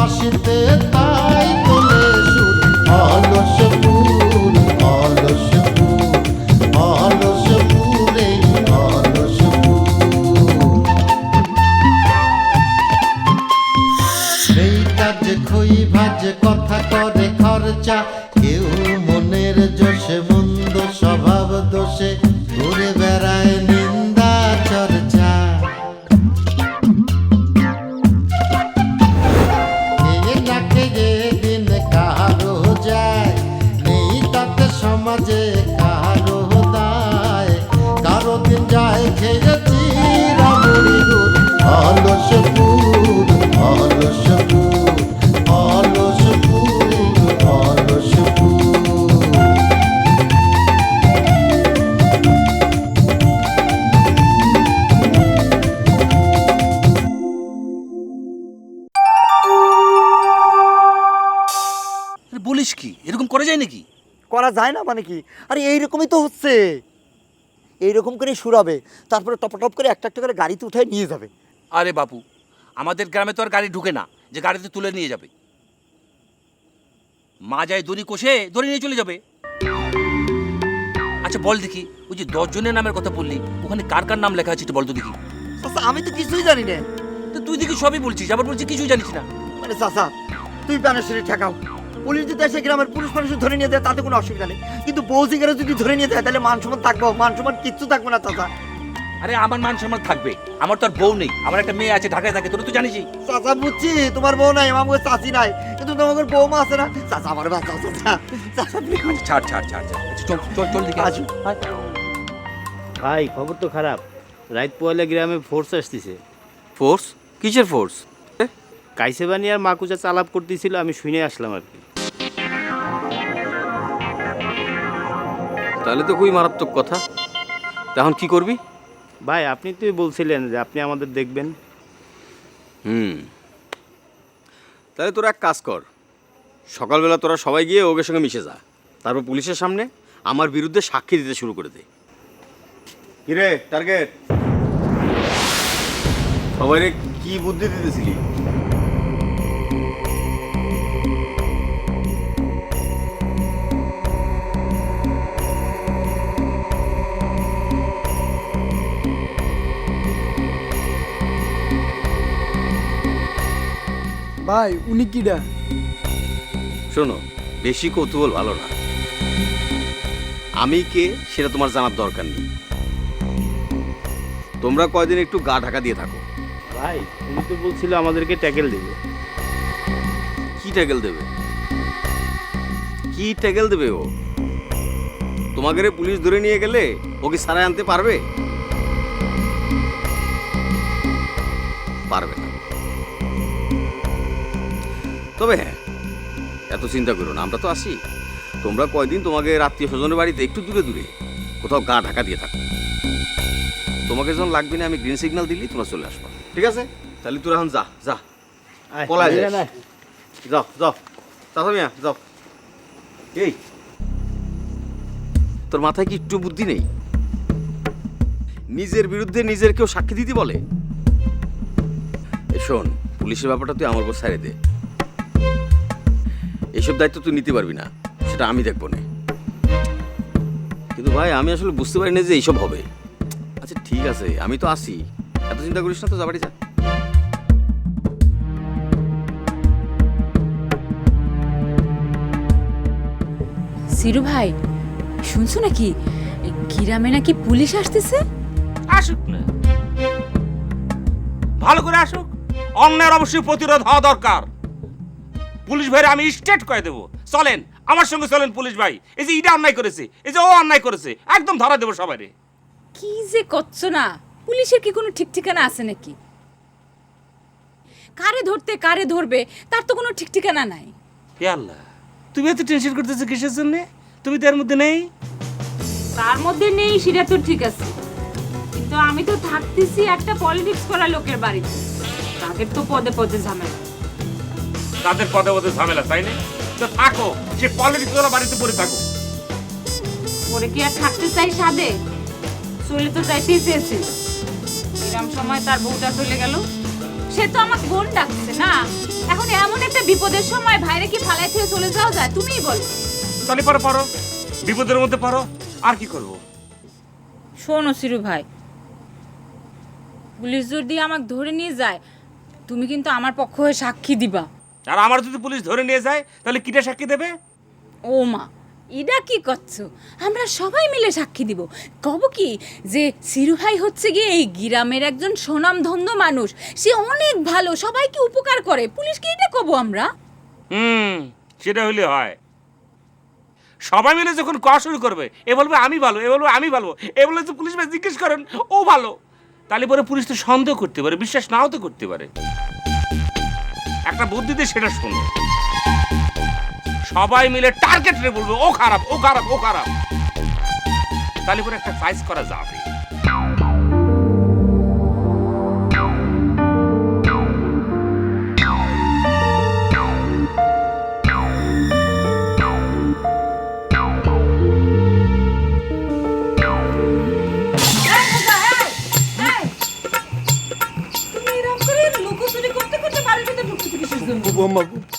বাঁশিতে তাই তোলে সুর অলস ফুল অলস ফুল অলস ফুলে অলস ফুল নেই কাজে খই ভাজে কথা করে খরচা কেউ মনের জোশে মন্দ স্বভাব দোষে ঘুরে বেড়ায় নিন্দা চর্চা কে না খেয়ে দিন কারো যায় নেই তাতে সমাজে কারো দায় কারো দিন যায় খেয়েছি রামুড়ি গুড় অলস ফুল অলস ফুল অলস ফুল অলস ফুল বলিস কি এরকম করা যায় নাকি? করা যায় না মানে কি? আরে এইরকমই তো হচ্ছে, এইরকম করে শুরাবে, তারপরে টপ টপ করে একটা একটা করে গাড়িতে উঠে নিয়ে যাবে। আরে বাপু, আমাদের গ্রামে তো আর গাড়ি ঢুকে না যে গাড়িতে তুলে নিয়ে যাবে। মা যায় দড়ি কষে দড়ি নিয়ে চলে যাবে। আচ্ছা বল দেখি, ওই যে 10 জনের নামের কথা বললি, ওখানে কার কার নাম লেখা আছে একটু বল তো দেখি। চাচা আমি তো কিছুই জানি না। তো তুই দেখি সবই বলছিস, আবার বলছিস কিছুই জানিস না। মানে চাচা তুই প্যানেশ্বরী ঠেকাও, পুলিশ যদি এসে গ্রামের পুলিশ মানুষ ধরে নিয়ে যায় তাতে কোনো অসুবিধা নেই, কিন্তু বৌজিগারে যদি ধরে নিয়ে যায় তাহলে মান সম্মান থাকবো? মান সম্মান কিচ্ছু থাকবে না চাচা। আরে আমার মান সম্মান থাকবে, আমার তো আর বউ নেই, আমার একটা মেয়ে আছে ঢাকায় থাকে, তোরা তো জানিসই। চাচা বুঝছি তোমার বউ নাই, আমার চাচি নাই, কিন্তু তোমাদের বৌমা আছে না। চাচা আমার বাঁচাও চাচা, চাচা প্লিজ। ছাড় ছাড় ছাড় ছাড়, আচ্ছা, চল চল চল দেখি। আসুন ভাই খবর তো খারাপ, রাত পয়লা গ্রামে ফোর্স আসতেছে। ফোর্স? কিসের ফোর্স? কাইসেবানি আর মাকুচা চালাপ করতেছিল, আমি শুনে আসলাম আর কি। তাহলে তো খুবই মারাত্মক কথা। তখন কি করবি? ভাই আপনি তো বলছিলেন যে আপনি আমাদের দেখবেন। তাহলে তোরা এক কাজ কর, সকালবেলা তোরা সবাই গিয়ে ওদের সঙ্গে মিশে যা, তারপর পুলিশের সামনে আমার বিরুদ্ধে সাক্ষী দিতে শুরু করে দে। কিরে টার্গেট, সবাই কি বুদ্ধি দিতেছিলি? ভাই উনি কিডা? শোনো, বেশি কৌতূহল ভালো না। আমি কে সেটা তোমার জানার দরকার নেই। তোমরা কয়দিন একটু গা ঢাকা দিয়ে থাকো। ভাই উনি তো বলছিল আমাদেরকে ট্যাকেল দেবে। কি ট্যাকেল দেবে? কি ট্যাকেল দেবে ও? তোমাকে পুলিশ ধরে নিয়ে গেলে ও কি সারায় আনতে পারবে? পারবে না। তবে হ্যাঁ, এত চিন্তা করো না, আমরা তো আসি। তোমরা কয়দিন তোমাকে আত্মীয় স্বজনের বাড়িতে একটু দূরে দূরে কোথাও গা ঢাকা দিয়ে থাকো। তোমাকে যখন লাগবে না, আমি গ্রিন সিগন্যাল দিলেই তোমরা চলে আসবা, ঠিক আছে? তাহলে তোরা এখন যা যা পলায় যাস। যাও যাও চাচা মিয়া যাও। এই তোর মাথায় কি একটু বুদ্ধি নেই? নিজের বিরুদ্ধে নিজের কেউ সাক্ষী দিতে বলে? শোন, পুলিশের ব্যাপারটা তুই আমার উপর ছেড়ে দে। এইসব দায়িত্ব তুই নিতে পারবি না, সেটা আমি দেখবো না। কিন্তু ভাই আমি আসলে বুঝতে পারি না যে এইসব হবে। আচ্ছা ঠিক আছে, আমি তো আসি, এত চিন্তা করিস না তো, যা বাড়ি যা। সিরু ভাই শুনছো নাকি গ্রামে নাকি পুলিশ আসতেছে? আসুক না, ভালো করে আসুক। অন্যায়ের অবশ্যই প্রতিরোধ হওয়া দরকার। পুলিশ ভাইরা আমি স্টেট করে দেবো, চলেন আমার সঙ্গে চলেন পুলিশ ভাই। এই যে ইটা অন্যায় করেছে, এই যে ও অন্যায় করেছে, একদম ধরা দেবো সবাই। কি যে করছো না, পুলিশের কি কোনো ঠিক ঠিকানা আছে নাকি? কারে ধরতে কারে ধরবে তার তো কোনো ঠিক ঠিকানা নাই। হে আল্লাহ, তুমি এত টেনশন করতেছো কিসের জন্য? তুমি তো এর মধ্যে নেই। তার মধ্যে নেই সেটা তো ঠিক আছে, কিন্তু আমি তো থাকতেছি একটা পলিটিক্স করা লোকের বাড়িতে, তাদের তো পদে পদে ঝামেলা। তাদের পদে পদে ঝামেলা, তাই না? তো থাকো, সে পলিটিক্স করা বাড়িতে পড়ে থাকো। পরে কি আর থাকতে চাই সাদে? চলে তো যাইতেই চেয়েছিল, এরম সময় তার বউটা চলে গেল। সে তো আমাকে বোন ডাকছে না, এখন এমন একটা বিপদের সময় ভাইরে কি ফালাই থেকে চলে যাওয়া যায়? তুমিই বলো। তাহলে পরে পারো, বিপদের মধ্যে পারো, আর কি করব? শোনো সিরু ভাই, পুলিশ যদি আমাকে ধরে নিয়ে যায়, তুমি কিন্তু আমার পক্ষ হয়ে সাক্ষী দিবা। আর আমার যদি পুলিশ ধরে নিয়ে যায় তাহলে কিটা সাক্ষী দেবে? ও মা, এটা কি করছো? আমরা সবাই মিলে সাক্ষী দিব। কব কি যে সিরু ভাই হচ্ছে গিয়ে এই গ্রামের একজন সুনামধন্য মানুষ, সে অনেক ভালো, সবাইকে উপকার করে। পুলিশকে এটা কব আমরা। সেটা হলে হয়। সবাই মিলে যখন কওয়া শুরু করবে, এ বলবে আমি ভালো, এ বলবে আমি ভালো, এ বলে তো পুলিশ ভাই জিজ্ঞেস করেন ও ভালো, তাহলে পরে পুলিশ তো সন্দেহ করতে পারে, বিশ্বাস নাও তো করতে পারে। একটা বুদ্ধিতে সেটা শোনো, সবাই মিলে টার্গেট রে বলবে ও খারাপ, ও খারাপ, ও খারাপ, তাহলে পরে একটা ফাইজ করা যাবে।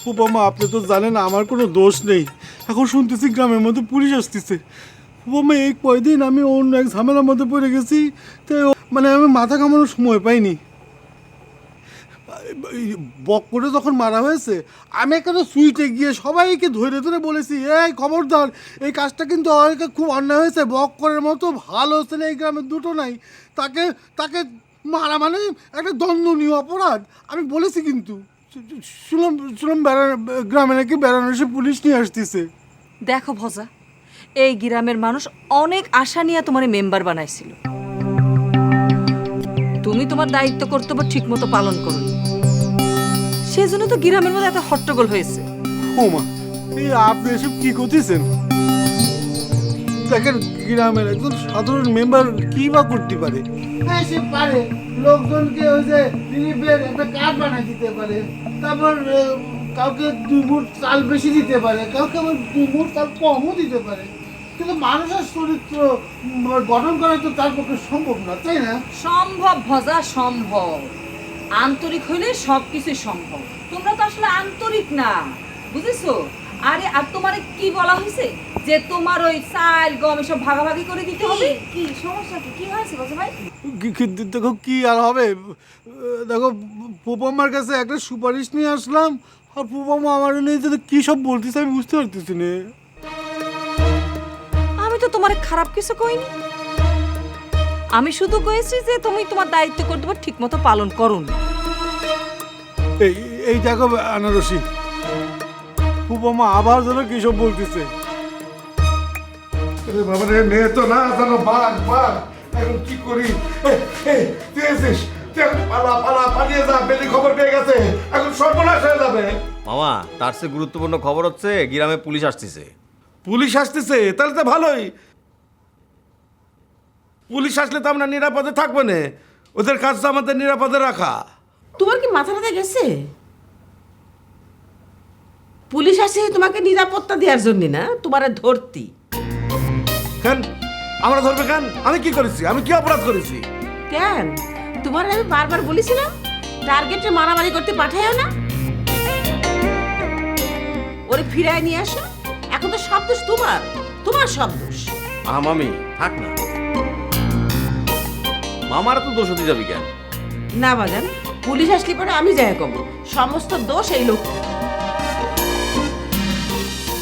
ফুপামা আপনি তো জানেন আমার কোনো দোষ নেই। এখন শুনতেছি গ্রামের মধ্যে পুলিশ আসতেছে। ফুপামা এই কয়দিন আমি অন্য এক ঝামেলার মধ্যে পড়ে গেছি, তাই মানে আমি মাথা কামানোর সময় পাইনি। বক করে যখন মারা হয়েছে আমি এখানে সুইটে গিয়ে সবাইকে ধরে ধরে বলেছি, এই খবরদার, এই কাজটা কিন্তু অনেকে খুব অন্যায় হয়েছে, বক করার মতো ভালো ছেলে এই গ্রামের দুটো নাই, তাকে তাকে মারা মানে একটা দণ্ডনীয় অপরাধ আমি বলেছি। কিন্তু শুনলাম গ্রামে নাকি বেড়ানো এসে পুলিশ নিয়ে আসতেছে। দেখো ভজা, এই গ্রামের মানুষ অনেক আশা নিয়ে তোমার মেম্বার বানাইছিল, তুমি তোমার দায়িত্ব কর্তব্য ঠিক মতো পালন করো, সেজন্য তো গ্রামের মধ্যে এত হট্টগোল হয়েছে। ও মা, এই আপনি এসব কি করতেছেন? দেখেন গ্রামের একজন সাধারণ মেম্বার কি বা করতে পারে? হ্যাঁ সে পারে, লোকজনকে ওই যে রিলিফের একটা কার্ড বানিয়ে দিতে পারে, তারপর কাউকে 2 মুঠ চাল বেশি দিতে পারে, কাউকে আবার 2 মুঠ চাল কমও দিতে পারে, কিন্তু মানুষের চরিত্র গঠন করা তো তার পক্ষে সম্ভব না, তাই না? সম্ভব ভজা, সম্ভব। আন্তরিক হইলে সবকিছু সম্ভব। তোমরা তো আসলে আন্তরিক না, বুঝেছো? আরে আর তোমারে কি বলা হয়েছে যে তোমার ওই চাল গম এসব ভাগাভাগি করে দিতে হবে? কি সমস্যা, কি হয়েছে ভজা ভাই? দেখো কি আর হবে, দেখো ফুপামার কাছে একটা সুপারিশ নিয়ে আসলাম, আর ফুপামা আমার নিয়ে যে কি সব বলতেছে আমি বুঝতে পারতেছি না। আমি তো তোমার খারাপ কিছু কইনি, আমি শুধু কইছি যে তুমি তোমার দায়িত্ব কর্তব্য ঠিক মতো পালন করো না। এই দেখো আনারসি, ফুপামা আবার যেন কি সব বলতেছে। বাবা রে, মেয়ে তো না জানো, বাঘ বাঘ, এখন কি করি? তুই এসিস, পালা পালা পালিয়ে যা, বেলি খবর পেয়ে গেছে, এখন সর্বনাশ হয়ে যাবে। মামা, তার চেয়ে গুরুত্বপূর্ণ খবর হচ্ছে গ্রামে পুলিশ আসতেছে। পুলিশ আসতেছে? তাহলে তো ভালোই। পুলিশ আসলে তো আমরা নিরাপদে থাকবো না, ওদের কাজ তো আমাদের নিরাপদে রাখা। তোমার কি মাথা ব্যথা গেছে? পুলিশ আসে তোমাকে নিরাপত্তা দেওয়ার জন্য না, তোমার ধরতি। কেন আমরা ধরবে? কেন? আমি কি করেছি? আমি কি অপরাধ করেছি? কেন তোমার আমি বারবার বলেছিলাম টার্গেটে মারামারি করতে পাঠাইও না, ওরে ফিরায় নিয়ে আসো। এখন তো সব দোষ তোমার, তোমার সব দোষ। মামি থাক না, মামারা তো দোষ হতে যাবি কেন? না বাজান, পুলিশ আসলে পরে আমি যাই কব সমস্ত দোষ এই লোক।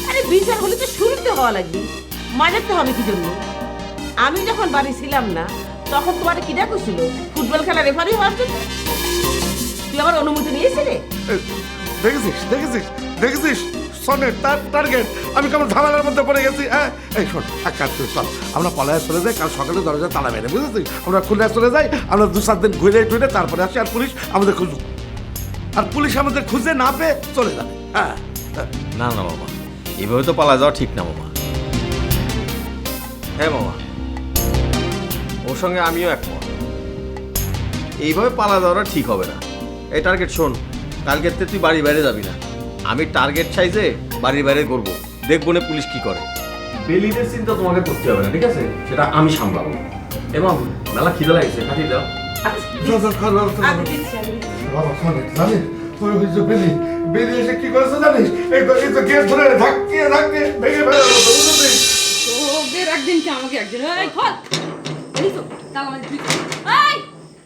আরে বিচার হলে তো শুরুতে হওয়া লাগবে, মাঝাতে হবে কি জন্য? আমি যখন বাড়ি ছিলাম না তখন তোমার কি ডাকছিল ফুটবল খেলা রেফারি হওয়ার জন্য? তুই আমার অনুমতি নিয়েছিলে? দেখেছিস দেখেছিস দেখেছিস সনের টার্গেট, আমি কেমন ঝামেলার মধ্যে পড়ে গেছি। হ্যাঁ এই শোন, এক কাজ করি, চল আমরা পলায় চলে যাই, কাল সকালে দরজা তালা মেরে, বুঝেছিস? আমরা খুলে চলে যাই, আমরা 2-7 দিন ঘুরে টুরে তারপরে আসি, আর পুলিশ আমাদের খুঁজুক, আর পুলিশ আমাদের খুঁজে না পেয়ে চলে যাবে। হ্যাঁ না না মামা, এভাবে তো পালা যাওয়া ঠিক না মামা। হ্যাঁ মামা, ওর সঙ্গে আমিও একমত, এইভাবে পালা যাওয়াটা ঠিক হবে না। এই টার্গেট শোন, কালকের থেকে তুই বাড়ির বাইরে যাবি না, আমি টার্গেট সাইজে বাড়ির বাইরে করবো, দেখবো না পুলিশ কি করে। বেলিদের চিন্তা তোমাকে করতে হবে না, ঠিক আছে? সেটা আমি সামলাবো। এবং মেলা খিদে লাগছে, খাটিয়ে দাও। বাবা শোনে, জানিস ওই যে বেরিয়ে এসে কি করেছে জানিস? এই তো গেট ধরে ধাক্কিয়ে ভেঙে ফেলে বুঝলি? তোদের একদিন কি আমাকে একদিন এই খোল এই তো তালা মারি তুই এই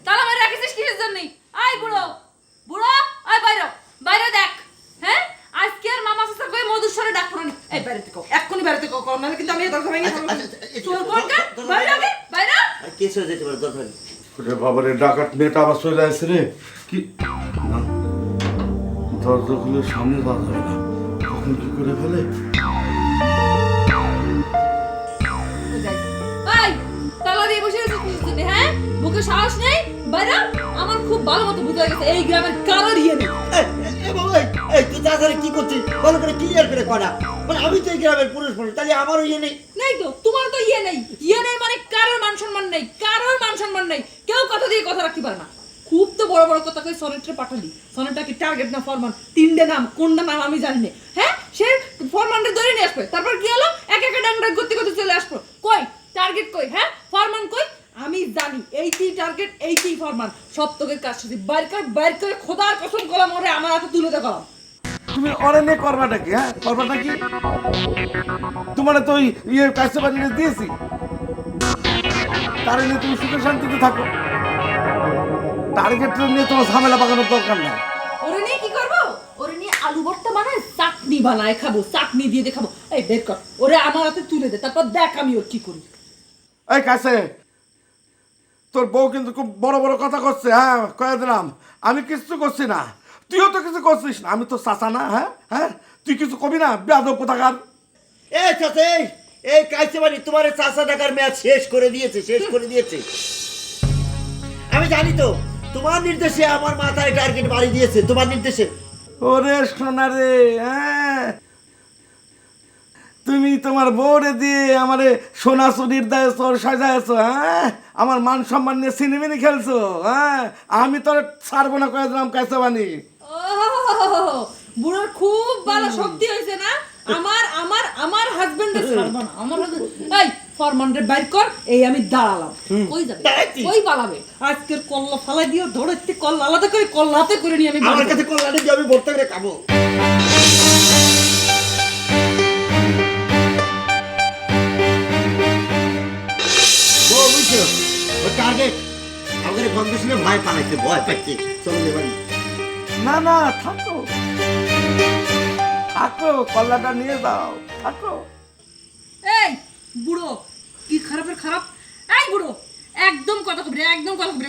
তালা মারি রাখিস কিসের জন্য আই বুড়ো বুড়ো আই বাইরে বাইরে দেখ হ্যাঁ আজকে আর মামা সাসা কই মধুস্বরে ডাক পড়ানি এই বাইরে থেকে এক্ষুনি বাইরে থেকে কর নাহলে কিন্তু আমি দরজা ভেঙে ফেলবো চোর কোন কা বাইরে আগে বাইরে কেস হয়ে যেতে পারে দরকার নেই। ওরে বাবারে ডাকাত মেয়েটা আবার চলে আসছে রে। কি না, দরজা খুলে সামনে যাওয়া যাবে না, কখন কি করে ফেলে। এই তালা দিয়ে বসে আছিস কিসের জন্য হ্যাঁ মুখে সাহস নেই বাইরে আমার খুব ভালো মতো বুঝা গেছে এই গ্রামের কারোর ইয়ে নেই এই তুই তাড়াতাড়ি কি করছিস ভালো করে ক্লিয়ার করে করা, মানে আমি তো এই গ্রামের পুরুষ মানুষ, তাহলে আমারও ইয়ে নেই। নেই তো তোমার তো ইয়ে নেই মানে কারোর মান সম্মান নেই কেউ কথা দিয়ে কথা রাখতে পারে না। খুব তো বড় বড় কথা কই সনেটরে পাঠালি, সনেটটা কি টার্গেট না ফরমান, তিনটে নাম কোনটা নাম আমি জানি না হ্যাঁ সে ফরমানটা ধরে নিয়ে আসবে তারপর কি হলো এক এক ডাংরা গতি গতি চলে আসবো কই টার্গেট কই হ্যাঁ ফরমান কই আমি জানি এইটি টার্গেট এইটি ফরমান সব তোকে কাজ শুধু বাইর করে খোদার কসম কলাম ওরে আমার হাতে তুলে দেখালাম। তুমি অরণ্যে করবাটা কি? হ্যাঁ করবাটা কি? তোমার তো ওই ইয়ে কাছে বানিয়ে দিয়েছি, তার নিয়ে তুমি সুখে শান্তিতে থাকো। টার্গেট নিয়ে তোমার ঝামেলা পাকানোর দরকার নাই। ওরে নিয়ে কি করবো? ওরে নিয়ে আলু ভর্তা বানায় চাটনি বানায় খাবো, চাটনি দিয়ে দেখাবো। এই বের কর ওরে আমার হাতে তুলে দে তারপর দেখ আমি ওর কি করি। এই কাছে তোর বউ কিন্তু খুব বড় বড় কথা করছে। হ্যাঁ কয়ে দিলাম আমি কিছু করছি না, তুইও তো কিছু করছিস না, আমি তো চাচা না। হ্যাঁ হ্যাঁ তুই কিছু কবি না বেয়াদব কোথাকার। এই চাচা এই কাইছে বাড়ি তোমার চাচা টাকার ম্যাচ শেষ করে দিয়েছে। আমি জানি তো তোমার নির্দেশে আমার মাথায় টার্গেট বাড়ি দিয়েছে, তোমার নির্দেশে। ওরে সোনা রে, হ্যাঁ তুমি তোমার বউরে দিয়ে আমারে সোনা চুরির দায়ে চোর সাজাইছো। হ্যাঁ আমার মান সম্মান নিয়ে সিনেমিনি খেলছো। হ্যাঁ আমি তোর ছাড়বো না কয়ে দিলাম কাছে বানি। ও বুড়োর খুব ভালো শক্তি হয়েছে না। আমার হাজবেন্ডের ছাড়বো না। আমার এই ফরমানরে বাইর কর, এই আমি দাঁড়ালাম। কই যাবে? কই পালাবে? আজকের কল্লা ফালাই দিও, ধরেতে কল্লা আলাদা করে কল্লাতে করে নিয়ে আমি আমার কাছে কল্লাটা দিয়ে আমি ভর্তা করে খাবো। ও বুঝছো ও টার্গেট আমাদের গন্ধ শুনে ভয় পাচ্ছে চলো এবার। না না থাকো কল্লাটা নিয়ে যাও, থাকো। এই বুড়ো কি খারাপের খারাপ। এই বুড়ো একদম কথা কবি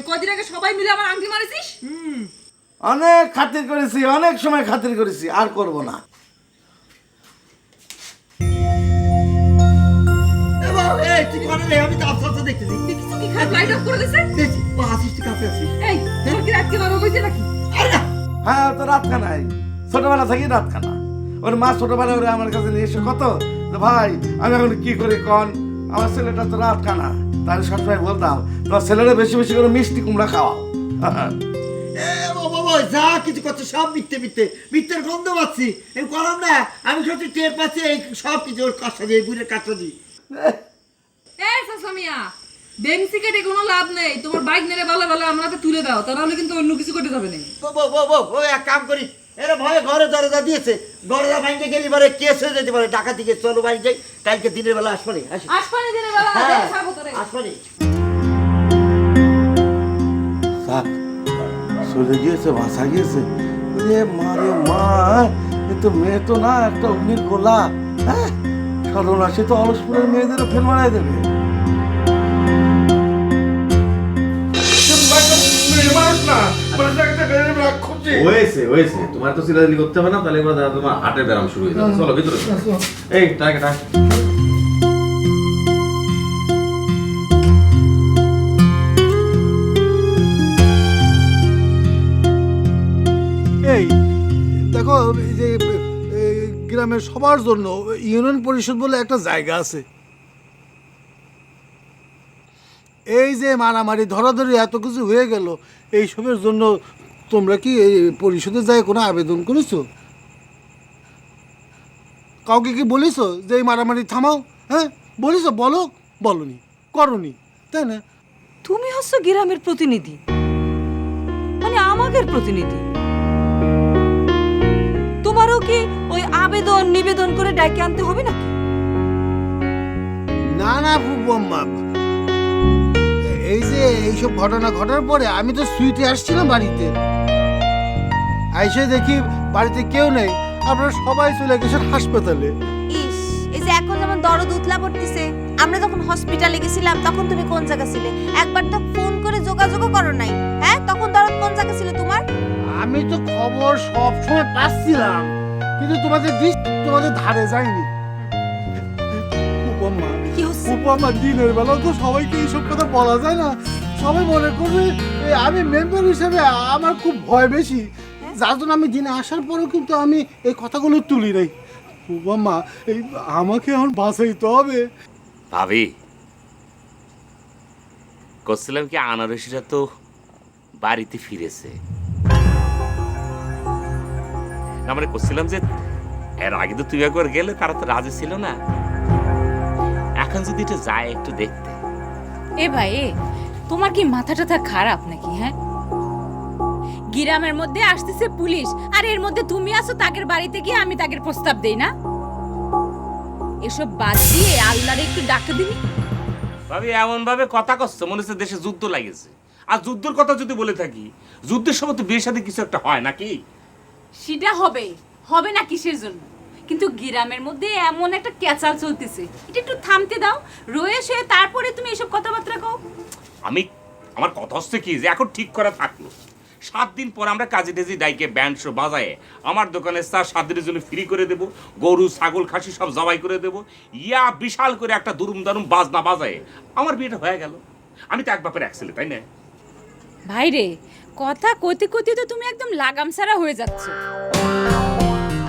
কদিন আগে সবাই মিলে আমার আংটি মারিছিস। অনেক খাতির করেছি, অনেক সময় খাতির করেছি, আর করব না। তুই কোনে রে? আমি তো আফসোস দেখতেছি। তুই কিছু কি খারাপ লাইট অফ করে দিছে? দেখছি ও আসিস তুই কাছে আসিস। এই তোর কি রাত কেন হইছে নাকি? আরে না হ্যাঁ তো রাত খানাই, ছোটবেলা থেকেই রাত খানা। ওর মা ছোটবেলা ওরে আমার কাছে নিয়ে এসে কত ভাই আমি এখন কি করি কন, আমার ছেলেটা তো রাত খানা। তাহলে সবসময় বলতাম তোমার ছেলেরা বেশি বেশি করে মিষ্টি কুমড়া খাওয়াও। বাবা যা কিছু করছে সব মিথ্যের গন্ধ পাচ্ছি। আমি করলাম না, আমি সত্যি টের পাচ্ছি এই সব কিছু ওর কাজটা দিয়ে বুড়ের কাজটা দিয়ে। এই সাসামিয়া বেঞ্চি কেটে কোনো লাভ নেই। তোমার বাইক নেড়ে ভালো আমরা তো তুলে দাও, তাহলে কিন্তু অন্য কিছু করতে যাবে না। ও এক কাম করি, এরা ভয়ে ঘরে দরজা দিয়েছে, দরজা ভাঙতে গেলে পরে কেস হয়ে যেতে পারে ডাকাতি কেস। চলো বাড়ি যাই, কালকে দিনের বেলা আসবানি দিনের বেলা হ্যাঁ ছাড়বো তোরে। আসবানি। চলে গিয়েছে, ভাষা গিয়েছে। মারে মা এ তো মেয়ে তো না, একটা অগ্নির গোলা। হ্যাঁ সর্বনাশ, সে তো অলসপুরের মেয়েদেরও ফেল মারাই দেবে। হয়েছে তোমার তো সিরিয়াসলি করতে হবে না, তাহলে এবার তোমার হার্টের ব্যায়াম শুরু হয়ে যাবে। চলো ভিতরে এই টাকা এই দেখো এই যে গ্রামের সবার জন্য ইউনিয়ন পরিষদ বলে একটা জায়গা আছে। এই যে মারামারি ধরাধরি এত কিছু হয়ে গেল, এইসবের জন্য তোমরা কি এই পরিষদে যায় কোনো আবেদন করেছো? কাউকে কি বলেছো যে এই মারামারি থামাও? হ্যাঁ বলেছো? বলনি, করনি, তাই না? তুমি হচ্ছ গ্রামের প্রতিনিধি, মানে আমাদের প্রতিনিধি। কি ওই আবেদন নিবেদন করে ডাইকে আনতে হবে না? না না বৌমা, এই যে এইসব ঘটনা ঘটার পরে আমি তো সুইটে আসছিলাম বাড়িতে, আইসে দেখি বাড়িতে কেউ নেই, আপনারা সবাই চলে গেছেন হাসপাতালে। ইস, এই যে এখন যেমন দরদ উতলা পড়তেছে, আমরা যখন হসপিটালে গেছিলাম তখন তুমি কোন জায়গা ছিলে? একবার তো ফোন করে যোগাযোগও করো নাই। হ্যাঁ, তখন দরদ কোন জায়গা ছিল তোমার? আমি তো খবর সবসময় পাচ্ছিলাম, কিন্তু তোমাদের ধারে যায়নি। উপমা, কি হচ্ছে? উপমা, দিনের বেলা তো সবাইকে এইসব কথা বলা যায় না, সবাই মনে করবে আমি মেম্বার হিসেবে আমার খুব ভয় বেশি, যার জন্য আমি দিনে আসার পরেও কিন্তু আমি এই কথাগুলো তুলি নাই। উপমা, এই আমাকে এখন বাঁচাইতে হবে। ভাবি, করছিলাম কি আনারসিরা তো বাড়িতে ফিরেছে, না মানে করছিলাম যে এর আগে তো তুমি একবার গেলে, তারা তো রাজি ছিল না, এখন যদি এটা যায় একটু দেখতে। এ ভাই, তোমার কি মাথা টাথা খারাপ নাকি? হ্যাঁ, গ্রামের মধ্যে আসতেছে পুলিশ, আর এর মধ্যে তুমি আসো তাকের বাড়িতে গিয়ে আমি তাকের প্রস্তাব দেই না? এসব বাদ দিয়ে আল্লাহরে একটু ডাকতে দিবি। ভাবি, এমন ভাবে কথা করছো মনে হচ্ছে দেশে যুদ্ধ লাগেছে। আর যুদ্ধের কথা যদি বলে থাকি, যুদ্ধের সময় তো বিয়ের সাথে কিছু একটা হয় নাকি? সেটা হবে, হবে না কিসের জন্য? কিন্তু গ্রামের মধ্যে এমন একটা ক্যাচাল চলতেছে, এটা একটু থামতে দাও, রয়ে শুয়ে তারপরে তুমি এসব কথাবার্তা কও। আমার কথা হচ্ছে কি যে এখন ঠিক করা থাকলো, 7 দিন পর আমরা কাজী টেজি ডাইকে ব্যান্ড শো বাজায়ে আমার দোকানে চা 7 দিনের জন্য ফ্রি করে দেব, গরু ছাগল খাসি সব জবাই করে দেব, ইয়া বিশাল করে একটা দুরুম দারুম বাজনা বাজায়ে আমার বিয়েটা হয়ে গেল। আমি তো এক বাপের এক ছেলে, তাই না? ভাই রে, কথা কইতে কইতে তো তুমি একদম লাগাম ছাড়া হয়ে যাচ্ছ।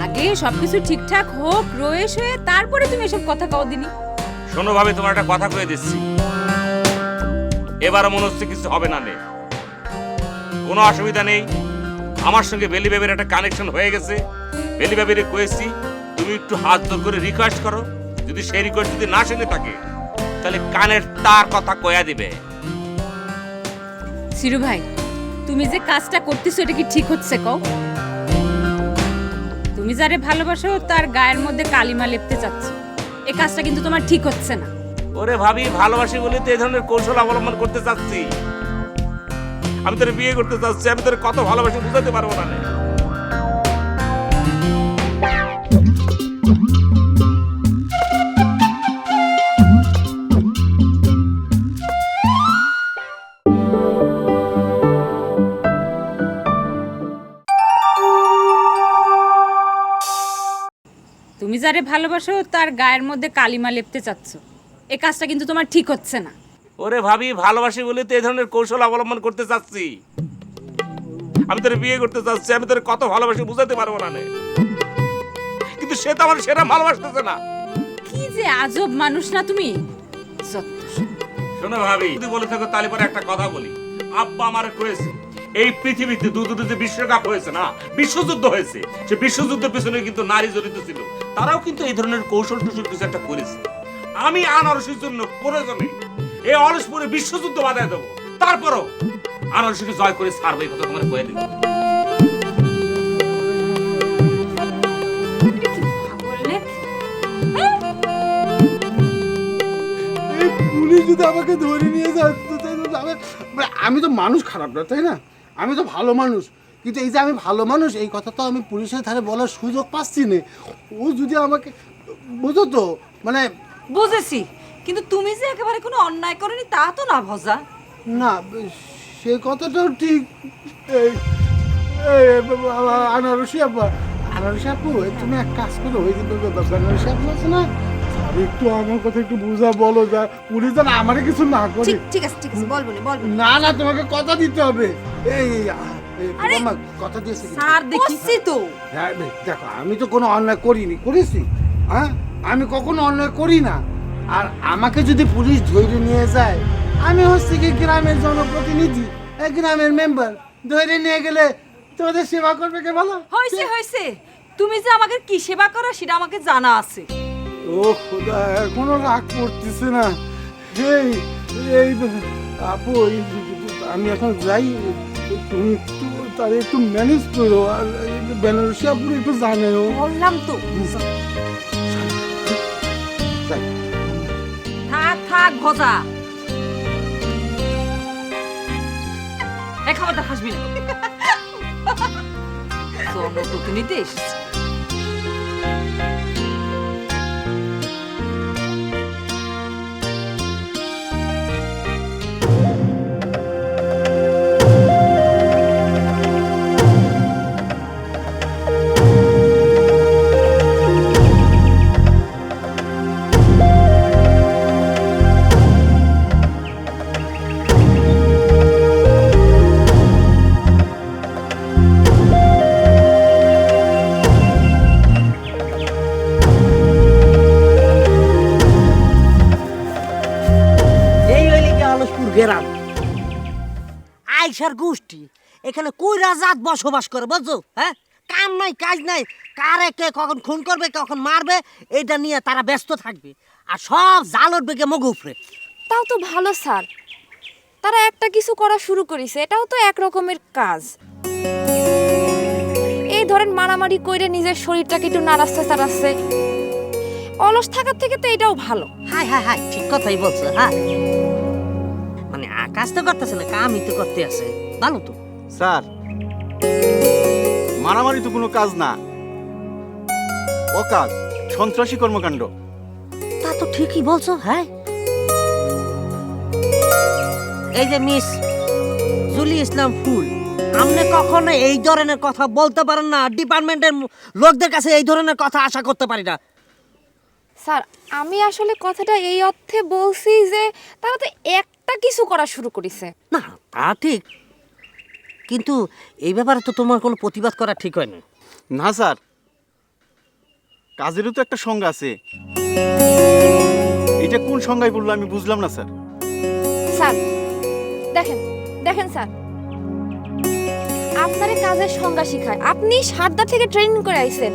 আগে সবকিছু ঠিকঠাক হোক, রয়ে শুয়ে তারপরে তুমি এসব কথা কও দিনি। শোনো ভাবে, তোমার একটা কথা কয়ে দিচ্ছি, এবারও মনে হচ্ছে কিছু হবে না। নে, কোনো অসুবিধা নেই, আমার সঙ্গে বেলি বেবির একটা কানেকশন হয়ে গেছে। বেলি বেবিরে কয়েছি তুমি একটু হাত জোর করে রিকোয়েস্ট করো, যদি সেই রিকোয়েস্ট যদি না শুনে থাকে তাহলে কানের তার কথা কয়া দিবে। সিরু ভাই, তুমি যে কাজটা করতেছো এটা কি ঠিক হচ্ছে কও? তুমি যারে ভালোবাসো তার গায়ের মধ্যে কালিমা লেপতে চাচ্ছ, এই কাজটা কিন্তু তোমার ঠিক হচ্ছে না। ওরে ভাবি, ভালোবাসি বলে তো এই ধরনের কৌশল অবলম্বন করতে চাচ্ছি। আমি তোর বিয়ে করতে চাচ্ছি, আমি তোর কত ভালোবাসি বুঝাতে পারবো না। তুমি যারে ভালোবাসো তার গায়ের মধ্যে কালিমা লেপতে চাচ্ছ, এই কাজটা কিন্তু তোমার ঠিক হচ্ছে না। ওরে ভাবি, ভালোবাসি বলে তো এই ধরনের কৌশল অবলম্বন করতে চাচ্ছি। আমি তোর বিয়ে করতে চাচ্ছি, আমি তোর কত ভালোবাসি বুঝাতে পারবো না। কিন্তু সে তো আমার সেরা ভালোবাসতেছে না। কি যে আজব মানুষ না তুমি। শোনো ভাবি, যদি বলে থাকো তাহলে পরে একটা কথা বলি। আব্বা আমার কয়েছে এই পৃথিবীতে দুটো যে বিশ্বকাপ হয়েছে না, বিশ্বযুদ্ধ হয়েছে, সে বিশ্বযুদ্ধের পিছনে কিন্তু নারী জড়িত ছিল। তারাও কিন্তু এই ধরনের কৌশল টুসল কিছু একটা করেছে। আমি আনারসির জন্য প্রয়োজনে এই অলসপুরে বিশ্বযুদ্ধ বাধায় দেবো, তারপরও আনারসিকে জয় করে ছাড়বো, এই কথা তোমার কয়ে দেবো। পুলিশ যদি আমাকে ধরে নিয়ে যায়, আমি তো মানুষ খারাপ না, তাই না? আমি তো ভালো মানুষ, কিন্তু এই যে আমি ভালো মানুষ এই কথা তো আমি পুলিশের ধারে বলার সুযোগ পাচ্ছি না। ও যদি আমাকে বুঝো তো, মানে বুঝেছি, কিন্তু তুমি যে একেবারে কোনো অন্যায় করনি তা তো না ভজা। না, সে কথাটাও ঠিক। আনারসি আপা, আনারসি আপু, তুমি এক কাজ করো, ওই যে আনারসি আপু আছে না, একটু আমার কথা একটু বুঝা বলো, যা পুলিশ যেন আমারে কিছু না করে। ঠিক আছে, ঠিক আছে, বলবো না। না না, তোমাকে কথা দিতে হবে। এই আমার কথা দিয়েছি স্যার, দেখছি তো। হ্যাঁ দেখো, আমি তো কোনো অন্যায় করিনি, করেছি? হ্যাঁ, আমি কখনো অন্যায় করি না। আর আমাকে যদি পুলিশ ধরে নিয়ে যায়, আমি হচ্ছে কি গ্রামের জনপ্রতিনিধি, গ্রামের মেম্বার, ধরে নিয়ে গেলে তোমাদের সেবা করবে কে বলো? হয়েছে, তুমি যে আমাকে কি সেবা করো সেটা আমাকে জানা আছে। ও খোদা, এখনো রাগ করতেছে না। এই এই আপু, আমি এখন যাই, তুমি একটু তারে একটু ম্যানেজ করো, আর বেনারসি আপনি একটু জানেও। বললাম তো। থাক থাক ভজা, এই খাবারটা খাসবি না। জনপ্রতিনিধি এসেছে। এই হইলে কি আলসপুর গ্রাম, আইসার গোষ্ঠী এখানে কইরা জাত বসবাস করে বুঝছো? হ্যাঁ, কাম নাই কাজ নাই, কারে কে কখন খুন করবে কখন মারবে এটা নিয়ে তারা ব্যস্ত থাকবে, আর সব জাল উঠবে কে মগ উপরে। তাও তো ভালো স্যার, তারা একটা কিছু করা শুরু করেছে, এটাও তো এক রকমের কাজ। এই ধরেন মারামারি কইরে নিজের শরীরটাকে একটু নাড়াচ্ছে চাড়াচ্ছে, অলস থাকার থেকে তো এটাও ভালো। হাই হাই হাই, ঠিক কথাই বলছো। হ্যাঁ, মানে আকাশ তো করতেছে না, কামই তো করতে আছে, ভালো তো। স্যার, মারামারি তো কোনো কাজ না, ও কাজ সন্ত্রাসী কর্মকাণ্ড। তা তো ঠিকই বলছো। হ্যাঁ, এই যে মিস জুলি ইসলাম ফুল, আপনি কখনো এই ধরনের কথা বলতে পারেন না, ডিপার্টমেন্টের লোকদের কাছে এই ধরনের কথা আশা করতে পারি না। স্যার, আমি আসলে কথাটা এই অর্থে বলছি যে তারা তো একটা কিছু করা শুরু করেছে। না, তা ঠিক, কিন্তু এই ব্যাপারে তো তোমার কোনো প্রতিবাদ করা ঠিক হয় না। না স্যার, কাজেরও তো একটা সংজ্ঞা আছে, এটা কোন সংজ্ঞায় বললো আমি বুঝলাম না স্যার। স্যার দেখেন দেখেন স্যার, আপনারে কাজের সংজ্ঞা শিখায়, আপনি সারদা থেকে ট্রেনিং করে আইছেন,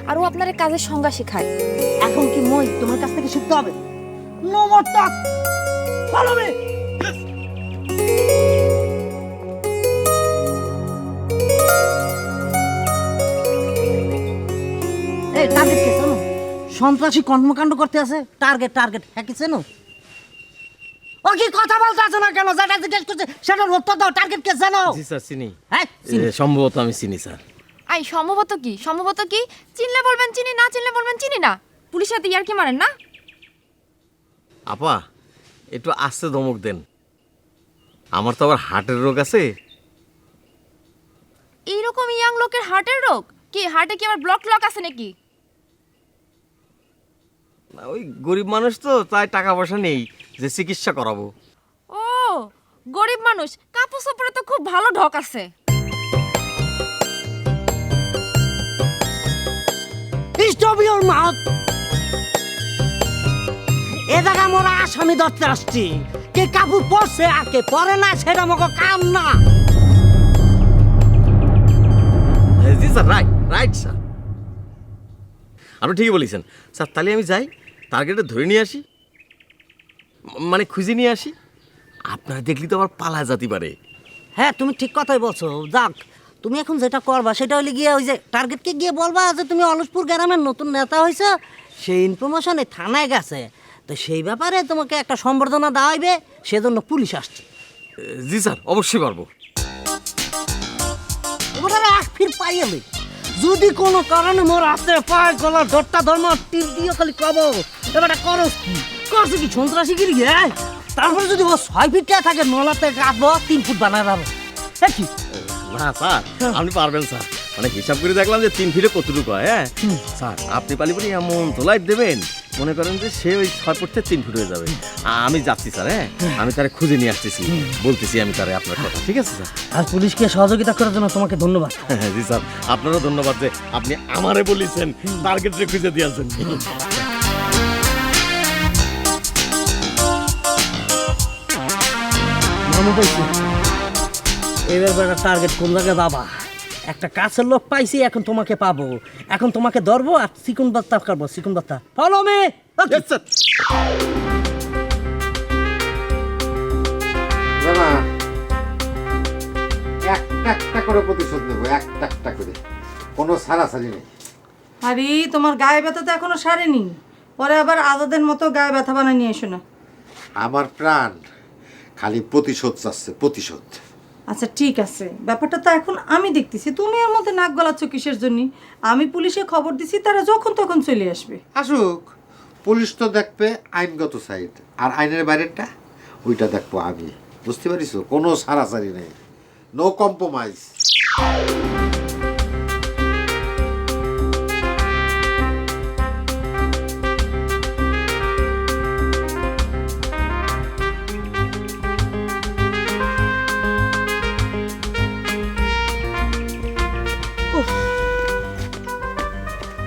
আর ও আপনারে কাজের সংজ্ঞা শিখায়। এখন কি মই তোমার কাছ থেকে শিখতে হবে? নো মোর টক, ফলো মি। এই টার্গেট কে জানো? সন্ত্রাসী কর্মকাণ্ড করতে আছে, টার্গেট টার্গেট হ্যাঁ কি জানো? ও কি কথা বলতে আছে না কেন? যেটা জিজ্ঞেস করছে সেটার উত্তর দাও। টার্গেট কে জানো? জি স্যার, চিনি। হ্যাঁ, সম্ভবত আমি চিনি স্যার। আই সম্ভবত কি সম্ভবত কি, চিনলে বলবেন চিনি, না চিনলে বলবেন চিনি না। পুলিশের সাথে ইয়ার কি মারেন না? আপা একটু আস্তে ধমক দেন, আমার তো আবার হার্টের রোগ আছে। এইরকম ইয়াং লোকের হার্টের রোগ কি? হার্টে কি আবার ব্লক ট্লক আছে নাকি? ওই গরিব মানুষ তো, তাই টাকা পয়সা নেই যে চিকিৎসা করাবো। ও গরিব মানুষ, কাপড় চোপড়ে তো খুব ভালো ঢক আছে। Stop your mouth. এ জায়গা মোরা আসামি ধরতে আসছি, কে কাপড় পরছে আর কে পরে না সেটা আমাকে কাম না। জি স্যার, রাইট রাইট স্যার, আপনি ঠিকই বলেছেন স্যার। তাহলে আমি যাই, টার্গেটে ধরে নিয়ে আসি, মানে খুঁজে নিয়ে আসি। আপনারা দেখলি তো আবার পালা যেতে পারে। হ্যাঁ, তুমি ঠিক কথাই বলছো। যাক, তুমি এখন যেটা করবা সেটা হলে গিয়ে ওই যে টার্গেটকে গিয়ে বলবা যে তুমি অলসপুর গ্রামের নতুন নেতা হয়েছ, সেই ইনফরমেশনে থানায় গেছে, তো সেই ব্যাপারে তোমাকে একটা সম্বর্ধনা দেওয়া হইবে, সেজন্য পুলিশ আসছে। জি স্যার, অবশ্যই পারবো। ওরা এক ফির পাইলে যদি কোনো কারণে মোর হাতে পায় গলার ডটটা ধর্ম তীর দিয়ে খালি কব এবারটা করো কি করছো কি সন্ত্রাসীগিরি। হ্যাঁ, তারপরে যদি ও 6 ফিট থাকে, নলাতে কাটবো 3 ফুট বানায় যাবো। হ্যাঁ কি না স্যার, আপনি পারবেন স্যার, মানে হিসাব করে দেখলাম যে 3 ফিটে কতটুকু হয়। হ্যাঁ স্যার, আপনি পালিপুরি এমন তোলাই দেবেন, মনে করেন যে সে ওই 6 ফুট থেকে 3 ফুট হয়ে যাবে। আমি যাচ্ছি স্যার, হ্যাঁ আমি তারে খুঁজে নিয়ে আসতেছি, বলতেছি আমি তারে আপনার কথা। ঠিক আছে স্যার। আর পুলিশকে সহযোগিতা করার জন্য তোমাকে ধন্যবাদ। জি স্যার, আপনারও ধন্যবাদ যে আপনি আমারে বলেছেন, টার্গেটে খুঁজে দিয়েছেন। মনে পাইছি এবার টার্গেট কোন জায়গায় বাবা, একটা কাছের লোক পাইছি, এখন তোমাকে পাবো, এখন তোমাকে ধরবো আর চিকুন বাত্তা করবো, চিকুন বাত্তা। Follow me. করে প্রতিশোধ নেবো, একটা একটা করে, কোনো ছাড়াছাড়ি নেই। আরে তোমার গায়ে ব্যথা তো এখনো সারেনি, পরে আবার আজাদের মতো গায়ে ব্যথা বানায় নিয়ে এসো না। আমার প্রাণ খালি প্রতিশোধ চাচ্ছে, প্রতিশোধ। আচ্ছা ঠিক আছে, ব্যাপারটা তো এখন আমি দেখতেছি, তুমি এর মধ্যে নাক গলাচ্ছ কিসের জন্য? আমি পুলিশে খবর দিছি, তারা যখন তখন চলে আসবে। আসুক, পুলিশ তো দেখবে আইনগত সাইড, আর আইনের বাইরেরটা ওইটা দেখবো আমি। বুঝতে পারিস? কোনো ছাড়াছাড়ি নেই, নো কম্প্রোমাইজ।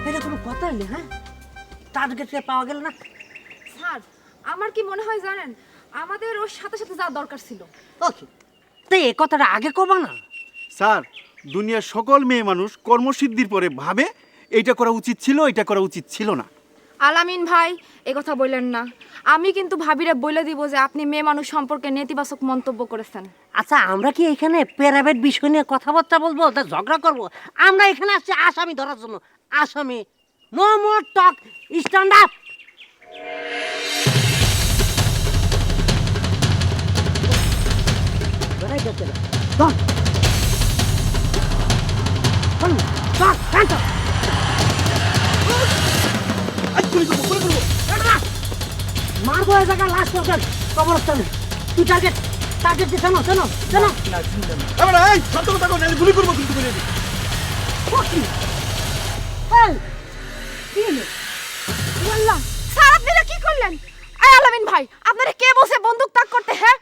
এটা কোনো কথা হইলে, হ্যাঁ? টার্গেটে পাওয়া গেল না। স্যার আমার কি মনে হয় জানেন, আমাদের ওর সাথে সাথে যাওয়া দরকার ছিল। ওকে, তো এই কথাটা আগে কবা না? স্যার, দুনিয়ার সকল মেয়ে মানুষ কর্মসিদ্ধির পরে ভাবে এইটা করা উচিত ছিল, এটা করা উচিত ছিল না। আলামিন ভাই এ কথা বললেন না, আমি কিন্তু ভাবিরে বলে দিব যে আপনি মেয়ে মানুষ সম্পর্কে নেতিবাচক মন্তব্য করেছেন। আচ্ছা, আমরা কি এখানে প্রাইভেট বিষয় নিয়ে কথাবার্তা বলবো, তা ঝগড়া করবো? আমরা এখানে আসছি আসামি ধরার জন্য। আসামি, নো মোর টক, স্ট্যান্ড আপ। মারবো এ জায়গা লাশ করছেন কবরস্থানে। তুই টার্গেট টার্গেট দিস না, শোনো শোনো। গুলি করবো কিন্তু বলে দিই। আল্লাহ, স্যার আপনারা কি করলেন? আয় আলামিন ভাই, আপনারা কে বসে বন্দুক তাক করতে? হ্যাঁ,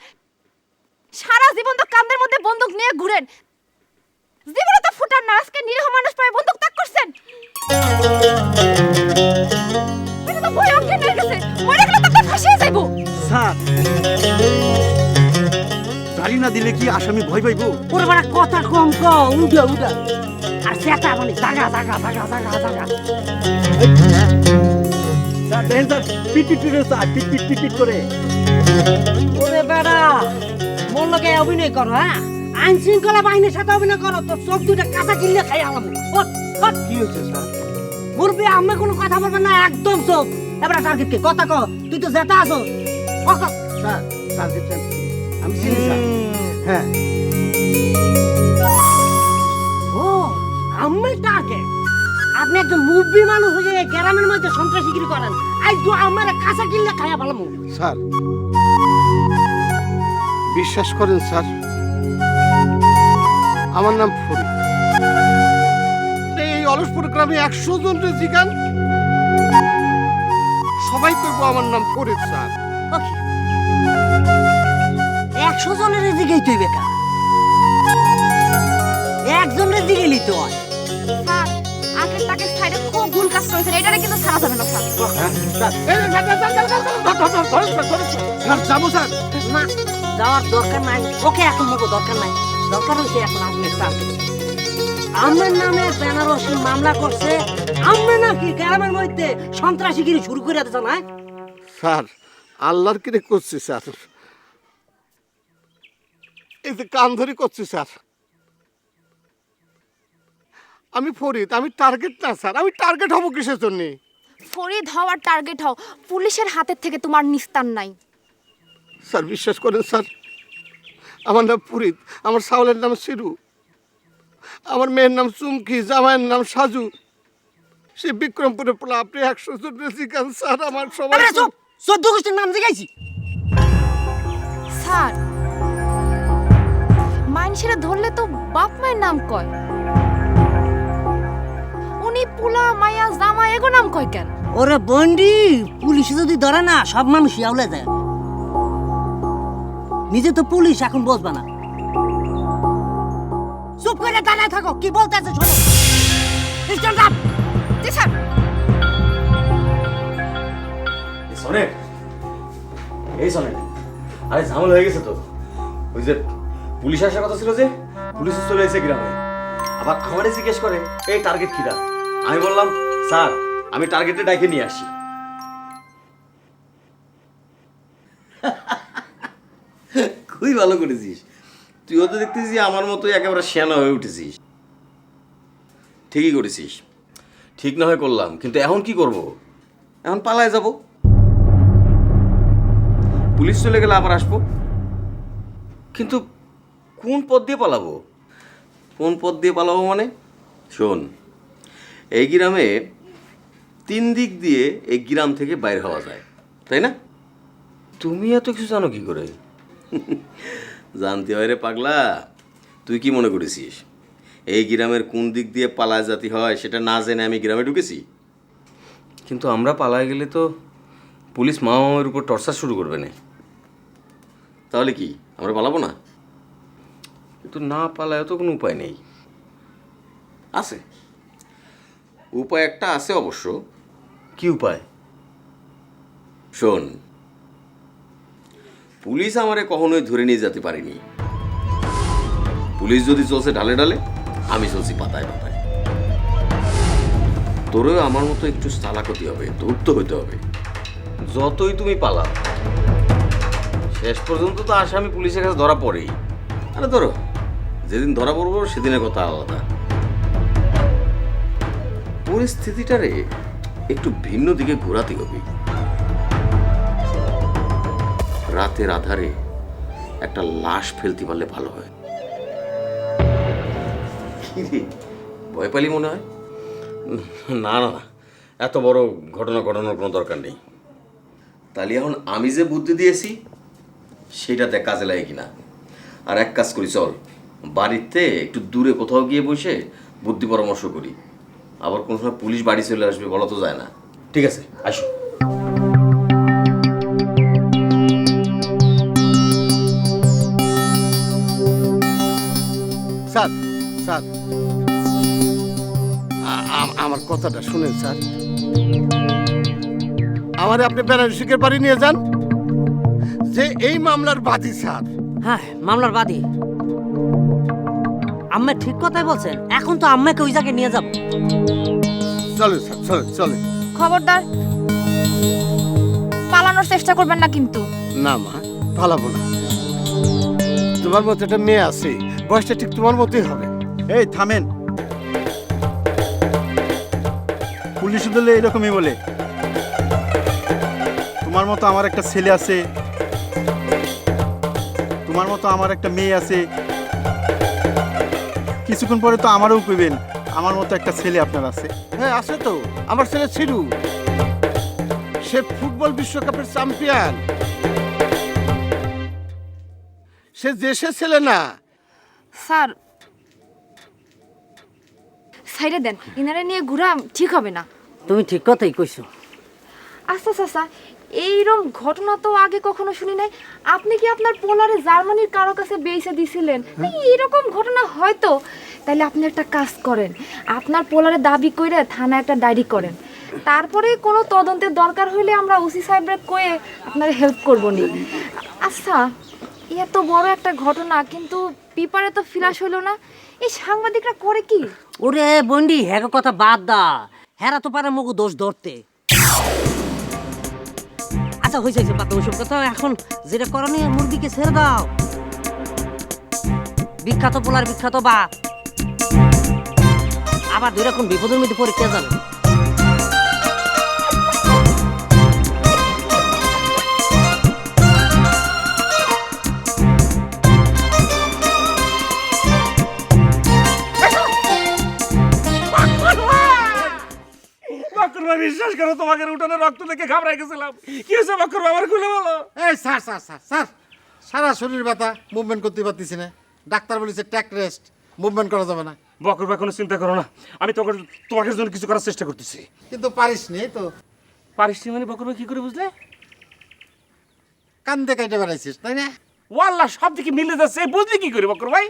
সারা জীবন তো কাঁধের মধ্যে বন্দুক নিয়ে ঘুরেন, জীবনে তো ফুটার না, আজকে নিরীহ মানুষ পায়ে বন্দুক তাক করছেন। এটা তো ভয় অজ্ঞান হয়ে গেছে, মরে গেলে তো আপনি ফাঁসিয়ে যাইবো। স্যার, গাড়ি না দিলে কি আসামি ভয় পাইবো? ওরে বড় কথা কম কও, উড়া উড়া। আর সেটা মানে জাগা জাগা জাগা জাগা জাগা। স্যার দেখেন স্যার, পিট পিট পিট স্যার, পিট পিট পিট পিট করে। ওরে বেড়া, মোর লগে অভিনয় করো? হ্যাঁ, আইন শৃঙ্খলা বাহিনীর সাথে অভিনয় করো তো চোখ দুটা কাঁচা কিনলে খাই আলাম। কি হয়েছে স্যার? মুরবি আমি কোনো কথা বলবেন না, একদম চোখ। এবার টার্গেট কে কথা কও, তুই তো জেতা আছো। স্যার, টার্গেট আমি চিনি স্যার। হ্যাঁ। ও, আমি টার্গেট। আপনি একজন মুভি মানুষ হয়ে এই গ্রামের মধ্যে সন্ত্রাসীগিরি করেন, আজ তো আমার কাঁচা কিনলে খাইয়া ভালো। স্যার, বিশ্বাস করেন স্যার, আমার নাম ফরিদ। এই অলসপুর গ্রামে 100 জন জিগান, সবাই কইবো আমার নাম ফরিদ স্যার। 100 জনের দিকেই তুই বেকার, একজনের দিকে নিতে হয়। স্যার আগের তাকে সাইডে খুব ভুল কাজ করেছেন, এটারে কিন্তু ছাড়া যাবে না স্যার। স্যার যাবো স্যার? না, যাওয়ার দরকার নাই, ওকে এখন নেবো দরকার নাই। দরকার হয়েছে এখন আপনার টার্গেট। আমার নামে বেনারসি মামলা করছে, আমরা নাকি গ্রামের মধ্যে সন্ত্রাসীগিরি শুরু করে দিতে না? স্যার, আল্লাহর কিরে করছি স্যার, এই যে কান ধরে করছি স্যার। আমি ফরিদ, আমি টার্গেট না স্যার। আমি টার্গেট হব কিসের জন্য? ফরিদ হওয়ার টার্গেট হও, পুলিশের হাতের থেকে তোমার নিস্তার নাই। স্যার বিশ্বাস করেন স্যার, আমার নাম ফরিদ, আমার সাউলের নাম শিরু, আমার মেয়ের নাম চুমকি, জামাইয়ের নাম সাজু। সে বিক্রমপুরে পোলা, আপনি 100 জন জিগান স্যার, আমার সবাই। 14 গোষ্ঠীর নাম জিগাইছি স্যার। মানুষেরা ধরলে তো বাপ মায়ের নাম কয়, উনি পুলা মায়া জামা এগো নাম কয় কেন? ওরে বন্ডি, পুলিশে যদি ধরে না সব মানুষ আউলে যায়। নিজে তো পুলিশ, এখন বসবা না, চুপ করে দাঁড়ায় থাকো। কি বলতে আছে শোনো। Stand up. জি স্যার। সনেট, এই সনেট, আরে ঝামেলা হয়ে গেছে তো। ওই যে পুলিশ আসার কথা ছিল, যে পুলিশ চলে এসে গ্রামে, আবার আমারে জিজ্ঞেস করে এই টার্গেট কিরা। আমি বললাম স্যার আমি টার্গেটে ডাইকে নিয়ে আসি। খুবই ভালো করেছিস, তুইও তো দেখতেছিস আমার মতোই একেবারে শিয়ানা হয়ে উঠেছিস। ঠিকই করেছিস, ঠিক না হয় করলাম, কিন্তু এখন কি করব? এখন পালায় যাব, পুলিশ চলে গেলে আবার আসবো। কিন্তু কোন পথ দিয়ে পালাবো? কোন পথ দিয়ে পালাবো মানে? শোন, এই গ্রামে 3 দিক দিয়ে এই গ্রাম থেকে বাইর হওয়া যায়, তাই না? তুমি এত কিছু জানো কি করে? জানতে হয় রে পাগলা। তুই কি মনে করেছিস এই গ্রামের কোন দিক দিয়ে পালায় জাতি হয় সেটা না জেনে আমি গ্রামে ঢুকেছি? কিন্তু আমরা পালায় গেলে তো পুলিশ মামার উপর টর্চার শুরু করবে না। তাহলে কি আমরা পালাবো না? কিন্তু না পালায় তো কোনো উপায় নেই। আছে উপায়, একটা আছে অবশ্য। কি উপায়? শোন, পুলিশ আমারে কখনোই ধরে নিয়ে যেতে পারেনি। পুলিশ যদি চলছে ঢালে ঢালে, আমি চলছি পাতায় পাতায়। তোরও আমার মতো একটু চালাক হতে হবে, ধূর্ত হতে হবে। যতই তুমি পালাও, শেষ পর্যন্ত তো আসামি পুলিশের কাছে ধরা পড়েই। আরে ধরো, যেদিন ধরা পড়বো সেদিনের কথা আলাদা। পরিস্থিতিটারে একটু ভিন্ন দিকে ঘোরাতে হবে। রাতের আধারে একটা লাশ ফেলতে পারলে ভালো হয়। কি রে, ভয় পালি মনে হয়? না না না, এত বড় ঘটনা ঘটানোর কোনো দরকার নেই। তাহলে এখন আমি যে বুদ্ধি দিয়েছি সেটাতে কাজে লাগে কিনা। আর এক কাজ করি, চল বাড়িতে একটু দূরে কোথাও গিয়ে বসে বুদ্ধি পরামর্শ করি। আবার কোনো সময় পুলিশ বাড়ি চলে আসবে, বলা তো যায় না। ঠিক আছে, আসো। স্যার স্যার আমার কথাটা শুনেন স্যার। আমারে আপনি বেনারসিকের বাড়ি নিয়ে যান, যে এই মামলার বাদী স্যার। হ্যাঁ, মামলার বাদী। আম্মা ঠিক কথাই বলছেন, এখন তো আম্মাকে ওই জায়গায় নিয়ে যাব। চলে স্যার, চলে চলে। খবরদার পালানোর চেষ্টা করবেন না কিন্তু। না মা, পালাবো না। তোমার মতো একটা মেয়ে আছে, বয়সটা ঠিক তোমার মতোই হবে। এই থামেন, পুলিশ দিলে এরকমই বলে। তোমার মতো আমার একটা ছেলে আছে, তোমার মতো আমার একটা মেয়ে আছে। কিছুক্ষণ পরে তো আমারও কইবেন আমার মতো একটা ছেলে আপনার আছে। হ্যাঁ আছে তো, আমার ছেলে ছিরু, সে ফুটবল বিশ্বকাপের চ্যাম্পিয়ন। সে দেশের ছেলে না। স্যার সাইডে দেন, ইনারে নিয়ে ঘুরা ঠিক হবে না। তুমি ঠিক কথাই কইছো। আচ্ছা চাচা, এইরকম ঘটনা তো আগে কখনো শুনি নাই। আপনি কি আপনার পোলারে জার্মানির কারো কাছে বেইসা দিছিলেন? এরকম ঘটনা হয়তো। তাইলে আপনি একটা কাজ করেন, আপনার পোলারে দাবি কইরে থানায় একটা ডায়েরি করেন। তারপরে কোনো তদন্তের দরকার হইলে আমরা ওসি সাহেবরে কয়ে আপনার হেল্প করবো নি। আচ্ছা, এত বড় একটা ঘটনা কিন্তু পেপারে তো ফিলাস হইল না, এই সাংবাদিকরা করে কি? ওরে বন্ডি, হ্যাঁ কথা বাদ দা, হেরা তো পারে মগু দোষ ধরতে। আচ্ছা হয়েছে বাদ ওইসব কথা। এখন যেটা করণীয়, মুরগিকে ছেড়ে দাও। বিখ্যাত পোলার বিখ্যাত বাপ, আবার দুই রকম বিপদের মধ্যে পড়ে কে জানে। বিশ্বাস করো, তোমাকে উঠানে রক্ত দেখে ঘাবড়াই গেছিলাম। কি হয়েছে বকর, আমার খুলে বলো। এই স্যার স্যার স্যার স্যার, সারা শরীর ব্যথা, মুভমেন্ট করতে পারতেছি না। ডাক্তার বলেছে ট্যাক রেস্ট, মুভমেন্ট করা যাবে না। বকর ভাই, কোনো চিন্তা করো না, আমি তোমাকে জন্য কিছু করার চেষ্টা করতেছি। কিন্তু পারিস নি তো। পারিস নি মানে বকর ভাই কি করে বুঝলে? কান্দে কাইটে বেড়াইছিস তাই না? ওয়াল্লাহ, সব দিকে মিলে যাচ্ছে, বুঝলি কি করে বকর ভাই?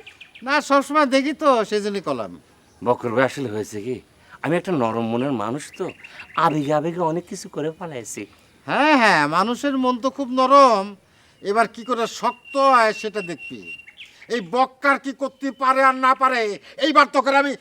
না, সবসময় দেখি তো, সেই জন্যই কলাম। বকর ভাই, আসলে হয়েছে কি, আমি একটা নরম মনের মানুষ তো, আবেগে আবেগে অনেক কিছু করে ফেলাইছি। হ্যাঁ হ্যাঁ, মানুষের মন তো খুব নরম। এবার কি করে শক্ত হয় সেটা দেখবি। এই বক্কার কি করতে পারে আর না পারে, এইবার তো করে আমি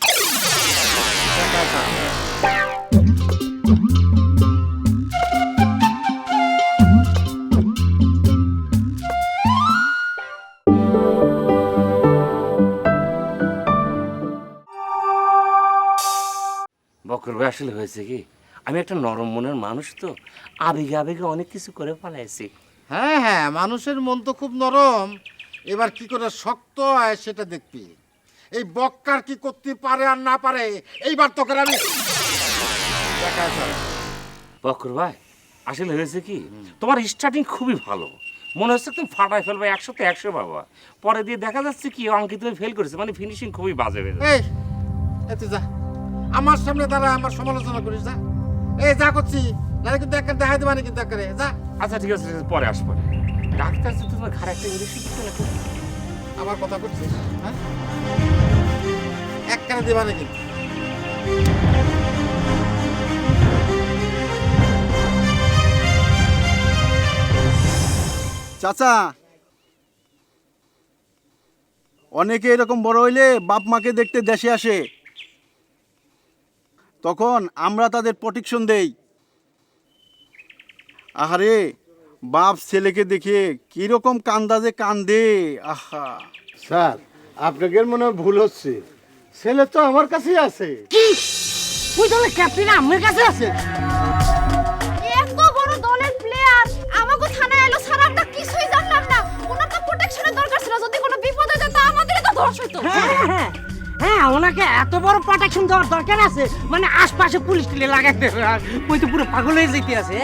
করবে আসলে হয়েছে কি, আমি একটা নরম মনের মানুষ তো, আবেগে আবেগে অনেক কিছু করে ফেলাইছি। হ্যাঁ হ্যাঁ, মানুষের মন তো খুব নরম। এবার কি করে শক্ত হয় সেটা দেখবি। এই বক্কার কি করতে পারে আর না পারে এইবার তোকে আমি দেখা যাবে। বকর ভাই আসলে হয়েছে কি, তোমার স্টার্টিং খুবই ভালো, মনে হচ্ছে তুমি ফাটাই ফেলবে 100-তে 100 বাবা। পরে দিয়ে দেখা যাচ্ছে কি অঙ্কিত ফেল করেছে, মানে ফিনিশিং খুবই বাজে হয়ে যাচ্ছে। এই তুই যা, আমার সামনে দাঁড়া, আমার সমালোচনা করিস যা। এই যা করছি না কিন্তু একটা দেখাই দেবানি কিন্তু একটা যা। আচ্ছা ঠিক আছে, পরে আসবো। ডাক্তার যদি তোমার ঘরে একটা ইঞ্জেকশন দিতে না, আমার কথা করছিস হ্যাঁ, এক কানে দেবানি কিন্তু। চাচা, অনেকে এরকম বড় হইলে বাপ মাকে দেখতে দেশে আসে, তখন আমরা তাদের প্রোটেকশন দেই। আহারে, বাপ ছেলেকে দেখে কিরকম কান্দা যে কান্দে, আহা। স্যার, আপনাদের মনে হয় ভুল হচ্ছে, ছেলে তো আমার কাছেই আছে। কি ওই দলের ক্যাপ্টেন আমার কাছে আছে? এত বড় দলের প্লেয়ার আমাকে থানায় এলো, স্যার আমরা কিছুই জানলাম না। ওনার তো প্রোটেকশনের দরকার ছিল, যদি কোনো বিপদ হয়ে যেত আমাদেরই তো ধস হইতো। হ্যাঁ, হ্যাঁ, ওনাকে এত বড় প্রোটেকশন দেওয়ার দরকার আছে, মানে আশপাশে পুলিশ টিলে লাগাইতে, ওই তো পুরো পাগল হয়ে যেতে আছে।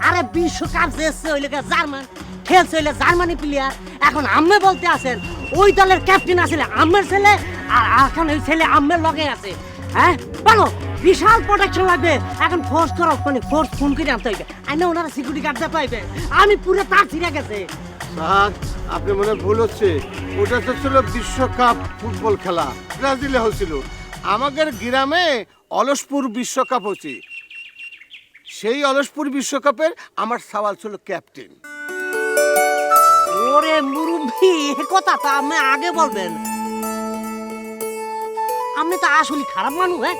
আরে বিশ্বকাপ যে এসছে ওই লেগে জার্মান খেলছে, হইলে জার্মানি প্লেয়ার। এখন আম্মে বলতে আছেন ওই দলের ক্যাপ্টেন আসলে আম্মের ছেলে, আর এখন ওই ছেলে আম্মের লগে আছে। হ্যাঁ বলো, বিশাল প্রোটেকশন লাগবে। এখন ফোর্স করো, মানে ফোর্স ফোন করে আনতে হইবে। আইনা ওনারা সিকিউরিটি গার্ড পাইবে। আমি পুরো তার ছিঁড়ে গেছে। স্যার, আপনি মনে ভুল হচ্ছে, ওটা তো ছিল বিশ্বকাপ ফুটবল খেলা, ব্রাজিলে হয়েছিল। আমাদের গ্রামে অলসপুর বিশ্বকাপ হচ্ছে, সেই অলসপুর বিশ্বকাপের আমার সওয়াল ছিল ক্যাপ্টেন। ওরে মুরব্বি, এ কথা তো আপনি আগে বলবেন। আপনি তো আসলে খারাপ মানুষ। হ্যাঁ,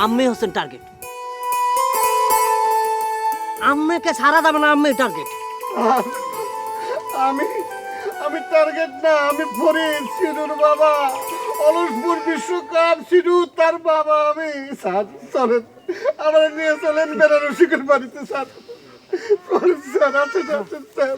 আম্মে হচ্ছেন টার্গেট, আম্মেকে ছাড়া যাবে না, আম্মে টার্গেট। আমি টার্গেট না, আমি ফরিদ, সিরুর বাবা। অলসপুর বিশ্বকাপ, সিরু তার বাবা আমি। স্যার চলেন, আমার নিয়ে চলেন বেনারসিকের বাড়িতে। স্যার স্যার আছেন আছেন স্যার।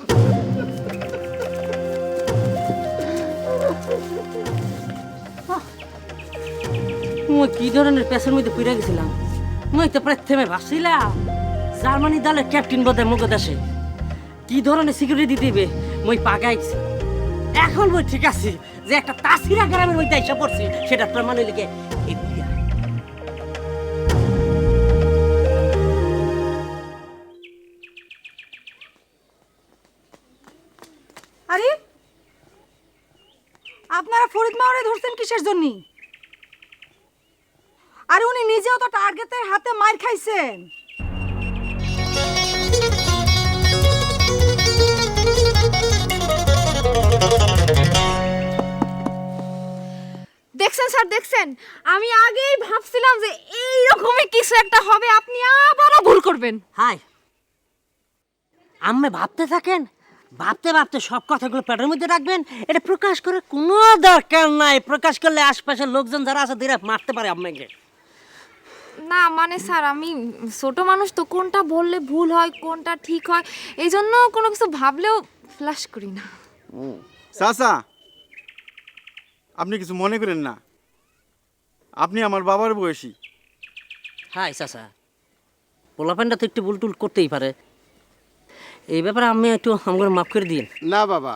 মুই কি ধরনের পেছনের মধ্যে পড়ে গেছিলাম। মুই তো প্রথমে ভাবছিলাম জার্মানি দলের ক্যাপ্টেন বোধ হয় মুখ দেশে, কি ধরনের সিকিউরিটি দিবে মুই পাগাইছি। এখন মুই ঠিক আছে যে একটা তাসিরা গ্রামের মধ্যে এসে পড়ছি, সেটা প্রমাণ লিখে আরে আপনারা ফরিদ মাওরে ধরছেন কিসের জন্য? আরে উনি নিজেও তো টার্গেটের হাতে মার খাইছেন। দেখছেন স্যার, দেখছেন, আমি আগেই ভাবছিলাম যে এই রকমই কিছু একটা হবে, আপনি আবারও ভুল করবেন। হাই, আম্মে ভাবতে থাকেন, ভাবতে ভাবতে সব কথাগুলো পেটের মধ্যে রাখবেন। এটা প্রকাশ করে কোনো দরকার নাই। প্রকাশ করলে আশপাশের লোকজন যারা আছে তারা মারতে পারে আম্মাকে। না মানে স্যার, আমি ছোট মানুষ তো, কোনটা বললে ভুল হয় কোনটা ঠিক হয় এই জন্য কোনো কিছু ভাবলেও ফ্ল্যাশ করি না। চাচা, আপনি কিছু মনে করেন না, আপনি আমার বাবার বয়সী। হাই চাচা, পোলাপানটা তো একটু ভুল টুল করতেই পারে, এই ব্যাপারে আমি একটু আমাকে মাফ করে দিন। না বাবা,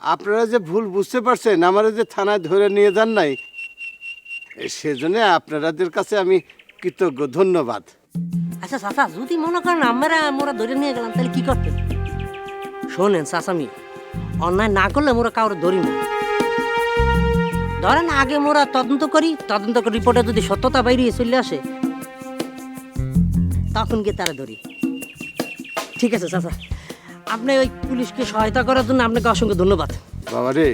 আপনারা যে ভুল বুঝতে পারছেন, আমার যে থানায় ধরে নিয়ে যান নাই, সেজন্য আপনাদের কাছে আমি কৃতজ্ঞ, ধন্যবাদ। আচ্ছা চাচা, যদি মনে করেন মোরা ধরে নিয়ে গেলাম তাহলে কি করতেন? শোনেন চাচামি, অন্যায় না করলে মোরা কাউরে ধরি না। ধরেন আগে মোরা তদন্ত করি, তদন্ত করে রিপোর্টে যদি সত্যতা বাইরে চলে আসে তখন গিয়ে তারা ধরি। ঠিক আছে চাচা, আপনি ওই পুলিশকে সহায়তা করার জন্য আপনাকে অসংখ্য ধন্যবাদ। বাবা রে,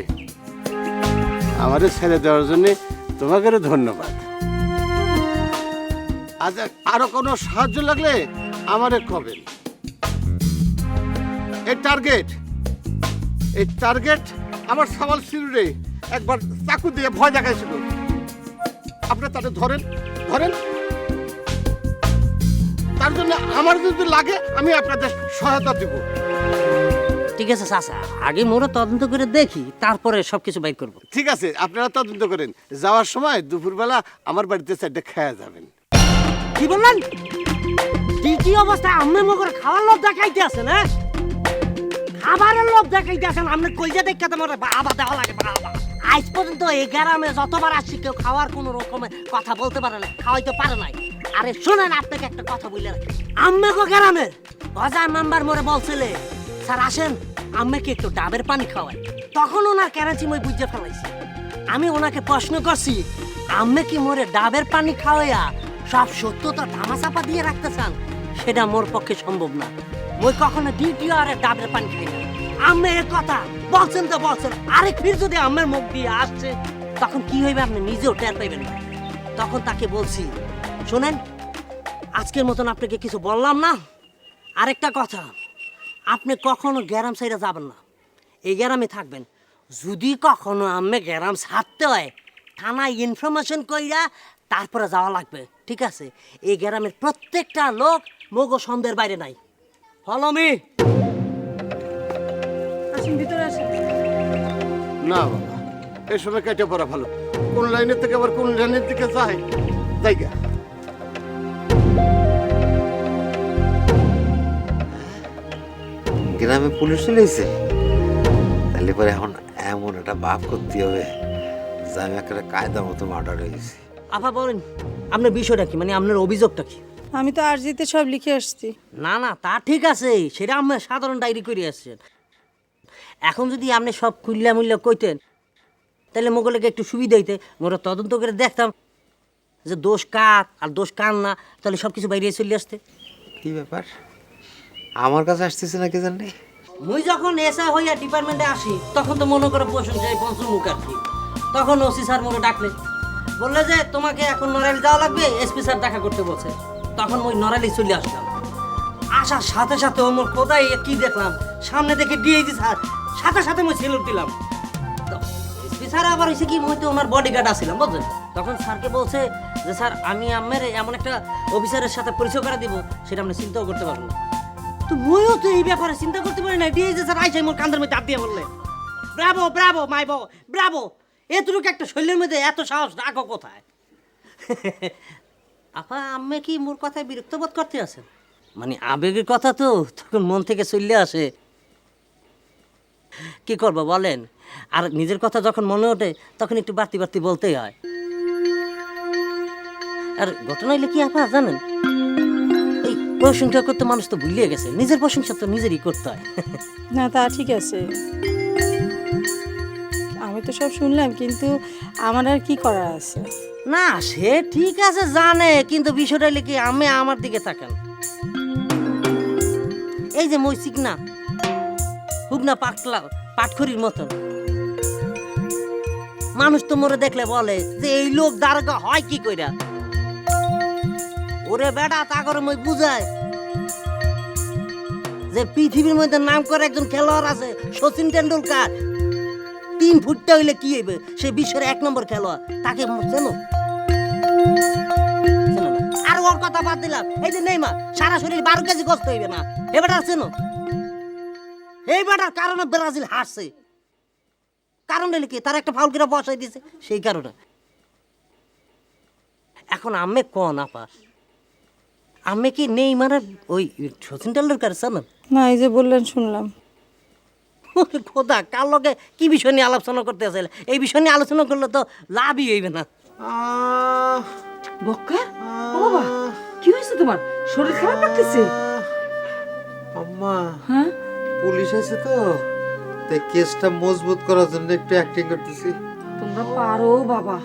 আমাদের ছেড়ে দেওয়ার জন্য তোমাকে ধন্যবাদ। আজ আরো কোনো সাহায্য লাগলে আমারে কবেন। এই টার্গেট আমার সওয়াল সিরুরে একবার চাকু দিয়ে ভয় দেখাইছিল। আপনারা তাদের ধরেন ধরেন, তার জন্য আমার যদি লাগে আমি আপনাদের সহায়তা দেব। ঠিক আছে চাচা, আগে মোরা তদন্ত করে দেখি, তারপরে সবকিছু বাইর করব। ঠিক আছে, আপনারা তদন্ত করেন, যাওয়ার সময় দুপুরবেলা আমার বাড়িতে চারটে খেয়া যাবেন। কি বললেন? কি অবস্থা? আম্মে মগর খাওয়ার লোভ দেখাইতে আছেন? হ্যাঁ, খাবারের লোভ দেখাইতে আছেন? আপনি কইজা দেখতে তোমার বাবা দেওয়া লাগে বাবা। আজ পর্যন্ত এই গ্রামে যতবার আসছি কেউ খাওয়ার কোনো রকমের কথা বলতে পারে না, খাওয়াইতে পারে নাই। আরে শোনেন, আপনাকে একটা কথা বলে রাখি, আম্মে গো গ্রামের বাজার নাম্বার মোরে বলছিলে, স্যার আসেন আম্মেকে একটু ডাবের পানি খাওয়াই। তখন ওনার কেরাচি মই বুঝে ফেলাইছি। আমি ওনাকে প্রশ্ন করছি, আম্মে কি মোরে ডাবের পানি খাওয়াইয়া সব সত্যতা ধামাচাপা দিয়ে রাখতে চান? সেটা মোর পক্ষে সম্ভব না। মই কখনো ডিউটি আর ডাবের পানি খাই না। আম্মে এ কথা বলছেন তো বলছেন, আরেক ফির যদি আম্মের মুখ দিয়ে আসছে তখন কি হইবে আপনি নিজেও টের পাইবেন না। তখন তাকে বলছি, শোনেন আজকের মতন আপনাকে কিছু বললাম না, আরেকটা কথা, আপনি কখনো গ্রাম সাইডে যাবেন না, এই গ্রামে থাকবেন। যদি কখনো আম্মে গ্রাম ছাড়তে হয় থানায় ইনফরমেশন কইরা তারপরে যাওয়া লাগবে, ঠিক আছে? এই গ্রামের প্রত্যেকটা লোক মগো সন্দের বাইরে নাই। Follow me. আসুন ভিতরে আসেন। না বাবা, এই সময় কেটে পড়া ভালো। কোন লাইনের থেকে আবার কোন লাইনের দিকে যায় জায়গা। গ্রামে পুলিশ চলেছে, তাহলে পরে এখন এমন একটা ভাব করতে হবে যে আমি একটা কায়দা মতো মার্ডার হয়ে গেছি। আপা বলেন আপনার বিষয়টা কি, মানে আপনার অভিযোগটা কি? আমি তো আরজিতে সব লিখে আসছি। না না তা ঠিক আছে, সেটা আমরা সাধারণ ডায়েরি করে আসছেন। এখন যদি আপনি সব খুললা মুল্লা কইতেন তাহলে মোগলকে একটু সুবিধা হইতে, মোরা তদন্ত করে দেখতাম যে দোষ কার আর দোষ কার না, তাহলে সব কিছু বাইরে চলে আসতে। কি ব্যাপার, আমার কাছে আসতেছে না কে জানি? মুই যখন এসআই হইয়া ডিপার্টমেন্টে আসি তখন তো মনে করে প্রশংসায় পঞ্চম মুখার্জি। তখন ওসি স্যার মোরে ডাকলেন, বললে যে তোমাকে এখন নড়াইল যাওয়া লাগবে, এসপি স্যার দেখা করতে বলছে। তখন ওই নড়াইলে চলে আসলাম। আসার সাথে সাথে ওমর কোথায় কি দেখলাম, সামনে দেখে ডিআইজি স্যার, সাথে সাথে মই সেলুট দিলাম। এসপি স্যার আবার হয়েছে কি, মই তো ওনার বডিগার্ড আসছিলাম বুঝলেন। তখন স্যারকে বলছে যে স্যার আমি আমার এমন একটা অফিসারের সাথে পরিচয় করে দিব, সেটা আপনি চিন্তাও করতে পারবেন না। তো মইও তো এই ব্যাপারে চিন্তা করতে পারি না। ডিআইজি স্যার আইসাই মোর কান্দের মধ্যে হাত দিয়ে বললে, ব্রাভো ব্রাভো মাই বো ব্রাভো, এতটুকু একটা শরীরের মধ্যে এত সাহস রাখো কোথায়? আপা আম্মে কি মোর কথায় বিরক্ত বোধ করতে আছেন? মানে আবেগের কথা তো তখন মন থেকে চলে আসে, কি করবো বলেন। আর নিজের কথা যখন মনে ওঠে তখন একটু বাড়তি বাড়তি বলতেই হয়। আর ঘটনা হইলে কি আপা জানেন, এই প্রশংসা করতে মানুষ তো ভুলিয়ে গেছে, নিজের প্রশংসা তো নিজেরই করতে হয়। না তা ঠিক আছে, আমি তো সব শুনলাম, কিন্তু আমার আর কি করার আছে? না সে ঠিক আছে জানে, কিন্তু বিষয়টা হইলে কি আমি আমার দিকে তাকান। এই যে মই চিকনা হুগনা পাটলা পাটখড়ির মতন মানুষ তো মোরে দেখলে বলে যে এই লোক দারোগা হয় কি কইরা। ওরে বেটা তা করে মই বুঝায় যে পৃথিবীর মধ্যে নাম করে একজন খেলোয়াড় আছে সচিন টেন্ডুলকার, 3 ফুটটা হইলে কি হইবে, সে বিশ্বের 1 নম্বর খেলোয়াড়, তাকে চেনো? আর ওর কথা বাদ দিলাম, এই যে নেইমার সারা শরীর 12 কেজি গোস্ত হইবে না, এ বেটা চেনো? এই বেটার কারণে ব্রাজিল হারছে, কারণ হইলে কি তার একটা ফাউল করে বসাই দিয়েছে, সেই কারণে। এখন আম্মে কোন আপা, আম্মে কি নেইমারের ওই সচিন টেন্ডুলকার চেনেন? না এই যে বললেন শুনলাম। খোদা কার লগে কি বিষয় নিয়ে আলোচনা করতে আসলে, এই বিষয় নিয়ে আলোচনা করলে তো লাভই হইবে না। বক্কা ও বাবা, কি হয়েছে তোমার? শরীর খারাপ লাগতেছে? আম্মা, হ্যাঁ পুলিশ আছে তো, তাই কেসটা মজবুত করার জন্য একটু অ্যাক্টিং করতেছি। তোমরা পারো বাবা।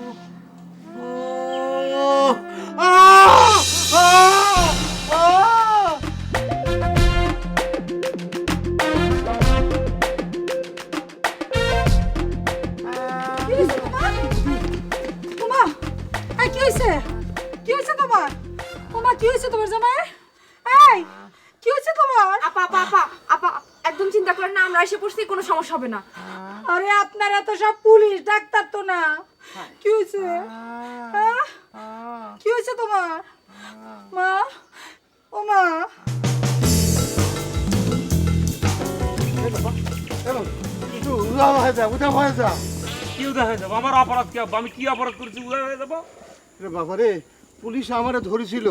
কি হয়েছে? কি হয়েছে তোমার? ওমা কি হয়েছে তোমার জামাই? এই কি হয়েছে তোমার? আপা আপা আপা আপা একদম চিন্তা করেন না, আমরা এসে পড়ছি, কোনো সমস্যা হবে না। আরে আপনারা তো সব পুলিশ, ডাক্তার তো না। কি হয়েছে? কি হয়েছে তোমার মা? ও মা, একটু উদা হয়ে যা, উদা হয়ে যা। কি উদয় হয়ে যাবো? আমার অপরাধ কি আব্বা? আমি কি অপরাধ করেছি উদয় হয়ে যাবো? রে বাবা রে, পুলিশ আমারে ধরেছিল,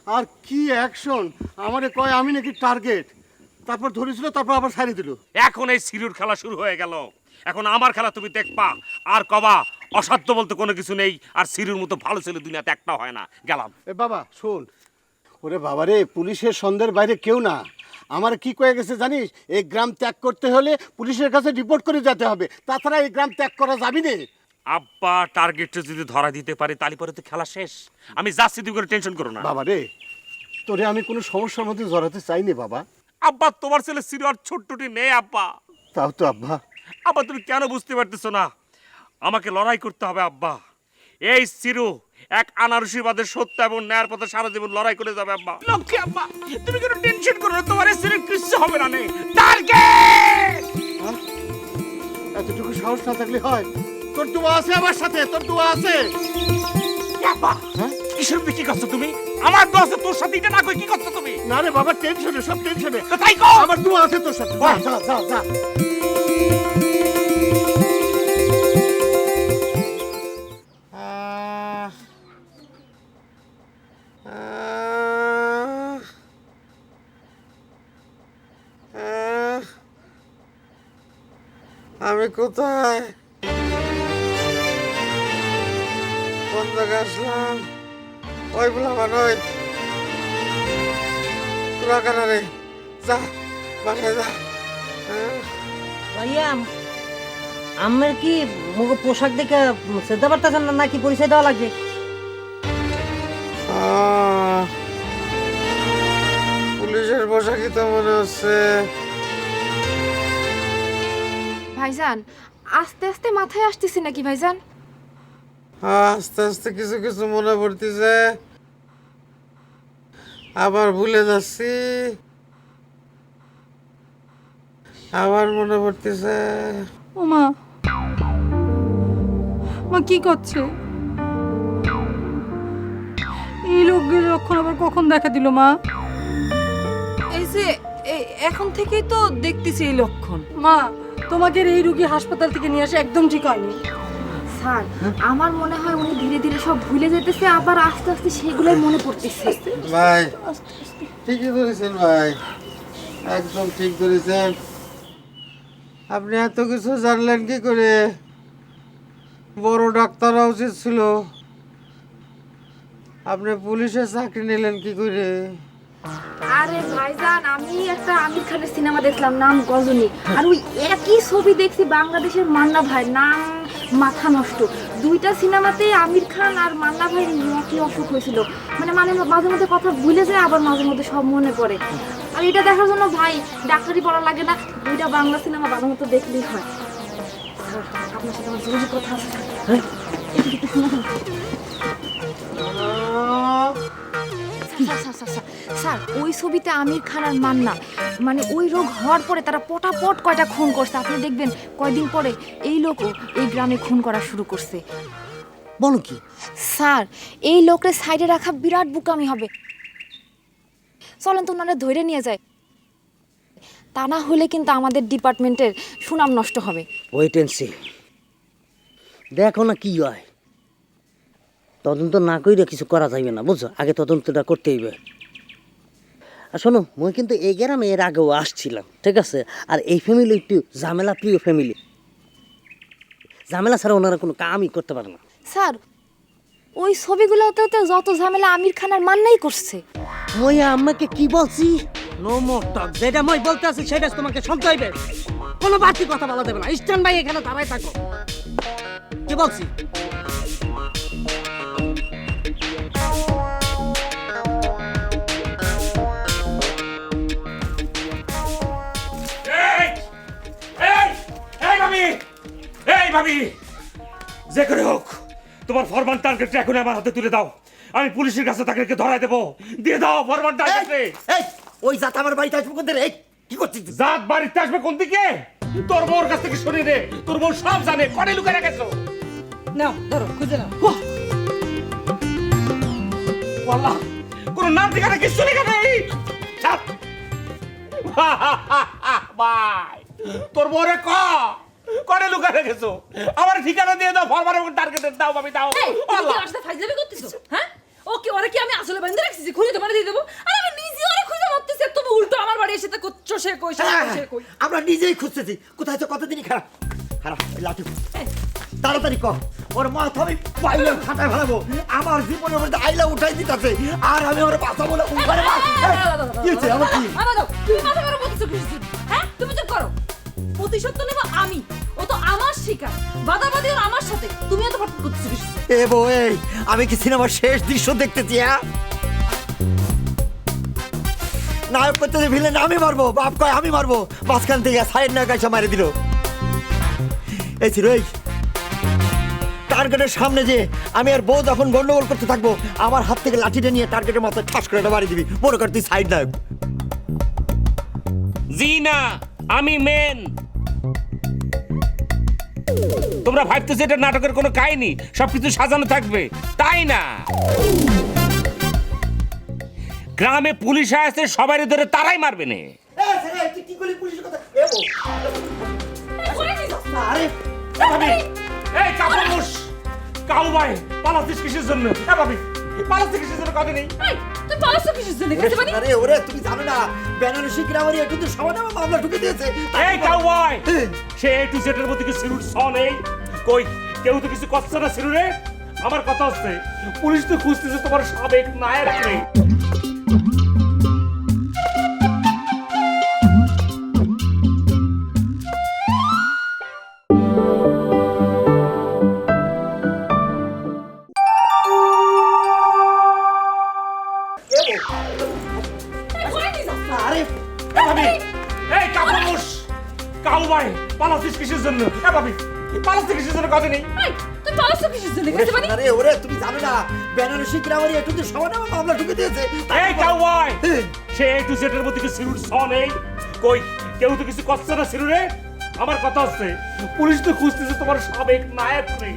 আর কি অ্যাকশন! আমারে কয় আমি নাকি টার্গেট, তারপর ধরেছিল, তারপর আবার ছাড়িয়ে দিল। এখন এই সিরুর খেলা শুরু হয়ে গেল। এখন আমার খেলা তুমি দেখবা, আর কবা অসাধ্য বলতে কোনো কিছু নেই, আর সিরুর মতো ভালো ছেলে দুনিয়াতে একটা হয় না। গেলাম। এ বাবা শোন, ওরে বাবা রে, পুলিশের সন্দেহের বাইরে কেউ না। আমার কি কয়ে গেছে জানিস, এই গ্রাম ত্যাগ করতে হলে পুলিশের কাছে রিপোর্ট করে যেতে হবে, তাছাড়া এই গ্রাম ত্যাগ করা যাবি না। আব্বা টার্গেটটা যদি ধরা দিতে পারে তাহলে পরে তো খেলা শেষ। আমি যাচ্ছি, তুমি করে টেনশন করো না। বাবা রে, তোরে আমি কোনো সমস্যার মধ্যে জড়াতে চাইনি বাবা। আব্বা তোমার ছেলে সিরু আর ছোট্টটি নেই আব্বা। তাও তো আব্বা। আব্বা তুমি কেন বুঝতে পারতেছো না? আমাকে লড়াই করতে হবে আব্বা। এই সিরু এক আনারসিবাদের সত্য এবং ন্যায়ের পথে সারা জীবন লড়াই করে যাবে আব্বা। লক্ষ্মী আব্বা, তুমি কোনো টেনশন করো না, তোমার এই সিরুর কিচ্ছু হবে না। টার্গেট! এতটুকু সাহস না থাকলে হয়? তোর দোয়া আছে আমার সাথে, তোর দোয়া আছে। আব্বা কিসের দিকে কি করছো তুমি? আমার দোয়া আছে তোর সাথে, এটা না কই কি করছো তুমি? না রে বাবা, টেনশনে, সব টেনশনে। তাই কর। আমার দোয়া আছে তোর সাথে। যা যা যা যা। আমি কোথায়, কোন জায়গায় আসলাম? ওই বলা ওই তোরা কেন রে? যা বাসায় যা। ভাইয়া, আমার কি মুখ পোশাক দেখে সেদ্ধ পারতেছেন না, নাকি পরিচয় দেওয়া লাগবে? পুলিশের পোশাকই তো মনে হচ্ছে। ভাইজান, আস্তে আস্তে মাথায় আসতেছে নাকি ভাইজান? আস্তে আস্তে কিছু কিছু মনে পড়তেছে, আবার ভুলে যাচ্ছি, আবার মনে পড়তেছে। ও মা, মা কি করছে? এই লোকগুলো লক্ষণ আবার কখন দেখা দিল মা? এই যে এখন থেকেই তো দেখতেছি এই লক্ষণ। মা, তোমাকে এই রোগী হাসপাতাল থেকে নিয়ে আসে একদম ঠিক হয়নি। স্যার, আমার মনে হয় উনি ধীরে ধীরে সব ভুলে যেতেছে, আবার আস্তে আস্তে সেগুলোই মনে পড়তেছে। ভাই ঠিকই ধরেছেন ভাই, একদম ঠিক ধরেছেন। আপনি এত কিছু জানলেন কি করে? বড় ডাক্তার হওয়া উচিত ছিল। আপনি পুলিশের চাকরি নিলেন কি করে? আরে ভাইজান, আমি একটা আমির খানের সিনেমা দেখলাম, নাম গজনী, আর ওই একই ছবি দেখছি বাংলাদেশের মান্না ভাই, নাম মাথা নষ্ট। দুইটা সিনেমাতেই আমির খান আর মান্না ভাই একই অসুখ হয়েছিল, মানে মাঝে মধ্যে কথা ভুলে যায়, আবার মাঝে মধ্যে সব মনে পড়ে। আর এটা দেখার জন্য ভাই ডাক্তারি পড়া লাগে না, দুইটা বাংলা সিনেমা ভালো মতো দেখলেই হয়। স্যার, আপনার সাথে আমার জরুরি কথা আছে। স্যার, ওই ছবিতে আমির খান আর মান্না, মানে ওই রোগ হওয়ার পরে তারা পটাপট কয়টা খুন করছে। আপনি দেখবেন কয়দিন পরে এই লোকও এই গ্রামে খুন করা শুরু করছে। বলো কি? স্যার, এই লোকের সাইডে রাখা বিরাট বুকামি হবে। চলেন তো ওনারা ধরে নিয়ে যায়, তা না হলে কিন্তু আমাদের ডিপার্টমেন্টের সুনাম নষ্ট হবে। ওয়েট এন্ড সি, দেখো না কি হয়। তদন্ত না কইরে কিছু করা যাইবে না, বুঝছো? আগে তদন্তটা করতে হইবে। আর শোনো, মই কিন্তু এই গ্রামে এর আগেও আসছিলাম, ঠিক আছে? আর এই ফ্যামিলি একটু ঝামেলা প্রিয় ফ্যামিলি, ঝামেলা ছাড়া ওনারা কোনো কামই করতে পারে না। স্যার, ওই ছবিগুলোতেও তো যত ঝামেলা আমির খান আর মান্নাই করছে। মই আমাকে কি বলছি? নো মোর টক। যেটা মই বলতে আছি সেটা তোমাকে শুনতে হইবে, কোনো বাড়তি কথা বলা যাবে না। স্ট্যান্ড বাই, এখানে দাঁড়ায় থাকো। কি বলছি? এই ভাবি, যে করে হোক তোমার ফরমান টার্গেটটা এখন আমার হাতে তুলে দাও। আমি পুলিশের কাছে তাকে ধরাই দেবো। দিয়ে দাও ফরমান টার্গেটে। ওই জাত আমার বাড়িতে আসবে কোন দিকে? কি করছিস? জাত বাড়িতে আসবে কোন দিকে? তোর বউর কাছ থেকে শুনে রে, তোর বউ সব জানে, কনে লুকায় রেখেছো? নাও ধরো খুঁজে নাও। ওয়াল্লাহ, কোনো নাম ঠিকানা কিছু লেখা নেই। ছাপ। ভাই, তোর বউরে কনে লুকায় রেখেছো? আমার ঠিকানা দিয়ে দাও, ফরমার এবং টার্গেটের দাও, আমি দাও। এই, তুমি কি আল্লাহ। ওর সাথে ফাইজলামি করতেছো? হ্যাঁ? ওরে কি আমি আসলে বেঁধে রাখছি যে খুলে তোমারে দিয়ে দেবো? আর আমি নিজে ওরে খুঁজে মারতেছি, আর তুমি উল্টো আমার বাড়ি এসে তা করছো, সে কই, সে কই। আমরা নিজেই খুঁজতেছি কোথায় তো কতদিনই খারাপ খারাপ লাঠি তাড়াতাড়ি কর ওর মাথা আমি পাইলে খাটায় ফেলাবো আমার জীবনের মধ্যে আইলা উঠাই দিতেছে আর আমি ওর বাঁচা বলে উঠারে কি হচ্ছে আমার কি আমার দাও, তুমি মাথা গরম করতেছো কিসের? হ্যাঁ, তুমি চুপ করো। প্রতিশোধ তো নেব আমি, ও তো আমার শিকার, বাদাবাদি ওর আমার সাথে, তুমি এত ফট করতেছো কিসের? এ বউ এই আমি কি সিনেমার শেষ দৃশ্য দেখতেছি হ্যাঁ নায়ক করতে যে ভিলেন আমি মারবো বাপ কয় আমি মারবো মাঝখান থেকে সাইড না গাইসা মারি দিল এই ছিল এই টার্গেটের সামনে যে আমি আর বউ যখন গন্ডগোল করতে থাকবো আমার হাত থেকে লাঠিটা নিয়ে টার্গেটের মাথায় ঠাস করে একটা বাড়ি দিবি মনে কর তুই সাইড নায়ক জি না, আমি মেন। তোমরা ভাবতেছো এটা নাটকের কোনো কাহিনী, সবকিছু সাজানো থাকবে, তাই না। গ্রামে পুলিশ আসছে, সবাই ধরে তারাই মারবে না। তুই কি করলি পুলিশের কথা আরে ভাবি, এই কাপুরুষ কাউ ভাই পালাচ্ছিস কিসের জন্য? ভাবি পালাচ্ছিস কিসের জন্য? কথা নেই। তুই পালাচ্ছ কিসের জন্য? কিছু মানে? আরে ওরে তুমি জানো না বেনারসি গ্রামের কিন্তু সবাই আমার মামলা ঢুকে দিয়েছে এই কাউ ভাই, সে এ টু জেড এর মধ্যে কি সিরুর ছ নেই? কই কেউ তো কিছু করছে না সিরুরে। আমার কথা হচ্ছে পুলিশ তো খুঁজতেছে তোমার সাবেক নায়ক রে। আরে ভাবি, এই কাপুরুষ কাউ ভাই পালাচ্ছিস কিসের জন্য? ভাবি পালাচ্ছিস কিসের জন্য? কথা নেই। তুই পালাচ্ছ কিসের জন্য? কিছু মানে? আরে ওরে তুমি জানো না বেনারসি গ্রামের কিন্তু সবাই আমার মামলা ঢুকে দিয়েছে এই কাউ ভাই, সে এ টু জেড এর মধ্যে কি সিরুর ছ নেই? কই কেউ তো কিছু করছে না সিরুরে। আমার কথা হচ্ছে পুলিশ তো খুঁজতেছে তোমার সাবেক নায়ক রে।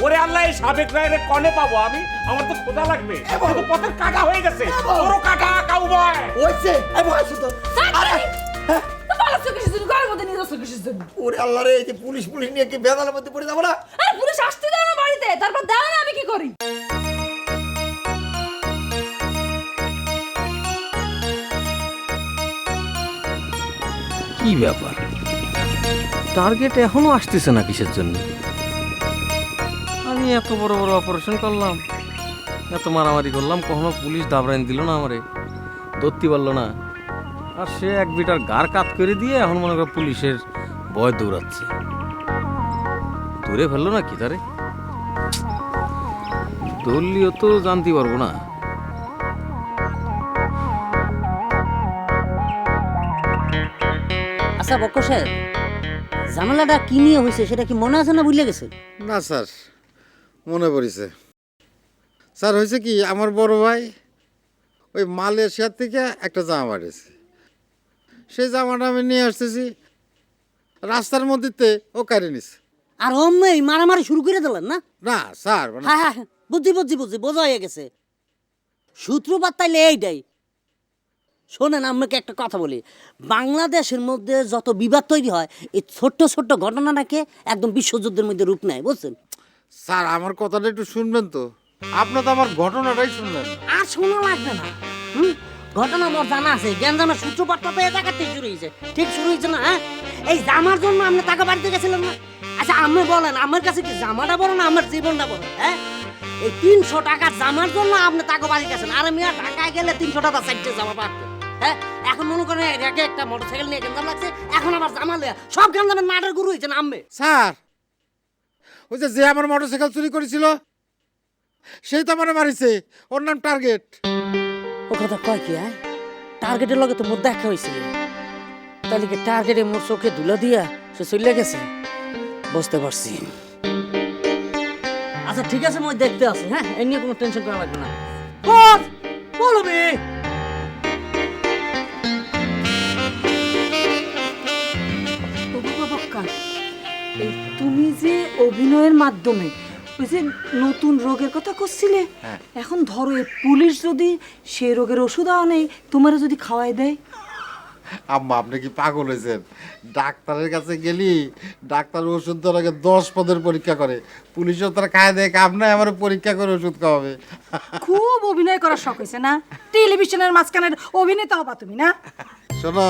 ওরে আল্লাহ, এই সাবেক নায়কের কনে পাবো আমি? আমার তো খোঁজা লাগবে, তো পথের কাটা হয়ে গেছে, বড় কাটা কাউ ভাই। ওইছে এই বয়স তো আরে তুই পালাচ্ছ কিসের জন্য? ঘরের মধ্যে নিয়ে যাচ্ছ কিসের জন্য? ওরে আল্লাহ রে এই যে পুলিশ নিয়ে কি বেদালের মধ্যে পড়ে যাবো না? আরে পুলিশ আসতে দাও না বাড়িতে, তারপর দাও না আমি কি করি? কি ব্যাপার, টার্গেট এখনো আসতেছে না কিসের জন্য? আমি এত বড় বড় অপারেশন করলাম, এত মারামারি করলাম, কখনো পুলিশ দাবরাইন দিল না আমারে, ধরতে পারলো না। আর সে এক বিটার গার কাত করে দিয়ে এখন মনে করো পুলিশের ভয় দৌড়াচ্ছে। ধরে ফেললো না কি তারে? ধরলিও তো জানতে পারবো না। আচ্ছা বক্কর সাহেব, ঝামেলাটা কি নিয়ে হয়েছে সেটা কি মনে আছে না ভুলে গেছে? না স্যার, মনে পড়েছে। স্যার হয়েছে কি, আমার বড় ভাই ওই মালয়েশিয়ার থেকে একটা জামা পাঠিয়েছে। সেই জামাটা আমি নিয়ে আসতেছি, রাস্তার মধ্যে ও কাড়ে নিছে। আর অমনি মারামারি শুরু করে দিলেন না? না স্যার, হ্যাঁ হ্যাঁ বুঝছি বোঝা হয়ে গেছে। সূত্রপাত তাইলে এইটাই। শোনেন আমাকে একটা কথা বলি, বাংলাদেশের মধ্যে যত বিবাদ তৈরি হয় এই ছোট্ট ছোট্ট ঘটনাটাকে একদম বিশ্বযুদ্ধের মধ্যে রূপ নেয়, বুঝছেন? স্যার আমার কথাটা একটু শুনবেন তো, আপনি তো আমার ঘটনাটাই শুনলেন। আর শোনা লাগবে না। ঘটনা মোর জানা আছে, জ্ঞানজামের সূত্রপাতটা তো এ জায়গাতেই শুরু হয়েছে। ঠিক শুরু হয়েছে না? হ্যাঁ, এই জামার জন্য আপনি টাকা বাড়িতে গেছিলেন না? আচ্ছা আপনি বলেন, আমার কাছে কি জামাটা বড় না আমার জীবনটা বড়? হ্যাঁ, এই 300 টাকার জামার জন্য আপনি টাকা বাড়ি গেছেন, আর আমি ঢাকায় গেলে 300 টাকা চাইতে জামা পাঠতে। হ্যাঁ, এখন মনে করেন রেখে একটা মোটরসাইকেল নিয়ে গেঞ্জাম লাগছে, এখন আমার জামা লিয়া সব গেঞ্জামের মাঠের গুরু হয়েছে না আম্মে? স্যার ওই যে আমার মোটরসাইকেল চুরি করেছিল সেই তো আমার মারিছে, ওর নাম টার্গেট। ও কথা কয় কি? হ্যাঁ, টার্গেটের লগে তো মোর দেখা হয়েছিল, তাহলে কি টার্গেটে মোর চোখে ধুলা দিয়া সে চলে গেছে? বুঝতে পারছি। আচ্ছা ঠিক আছে, মই দেখতে আসি। হ্যাঁ, এ নিয়ে কোনো টেনশন করা লাগবে না। বস বলবি এই তুমি যে অভিনয়ের মাধ্যমে ওই যে নতুন রোগের কথা করছিলে, এখন ধরো এই পুলিশ যদি সে রোগের ওষুধ আনে তোমার যদি খাওয়াই দেয়। আম্মা আপনি কি পাগল হয়েছেন? ডাক্তারের কাছে গেলি ডাক্তার ওষুধ দেওয়ার আগে 10 পদের পরীক্ষা করে, পুলিশও তারা খায় দেয় কাম নাই আমার পরীক্ষা করে ওষুধ খাওয়াবে। খুব অভিনয় করার শখ হয়েছে না? টেলিভিশনের মাঝখানের অভিনেতা হবা তুমি না? শোনো,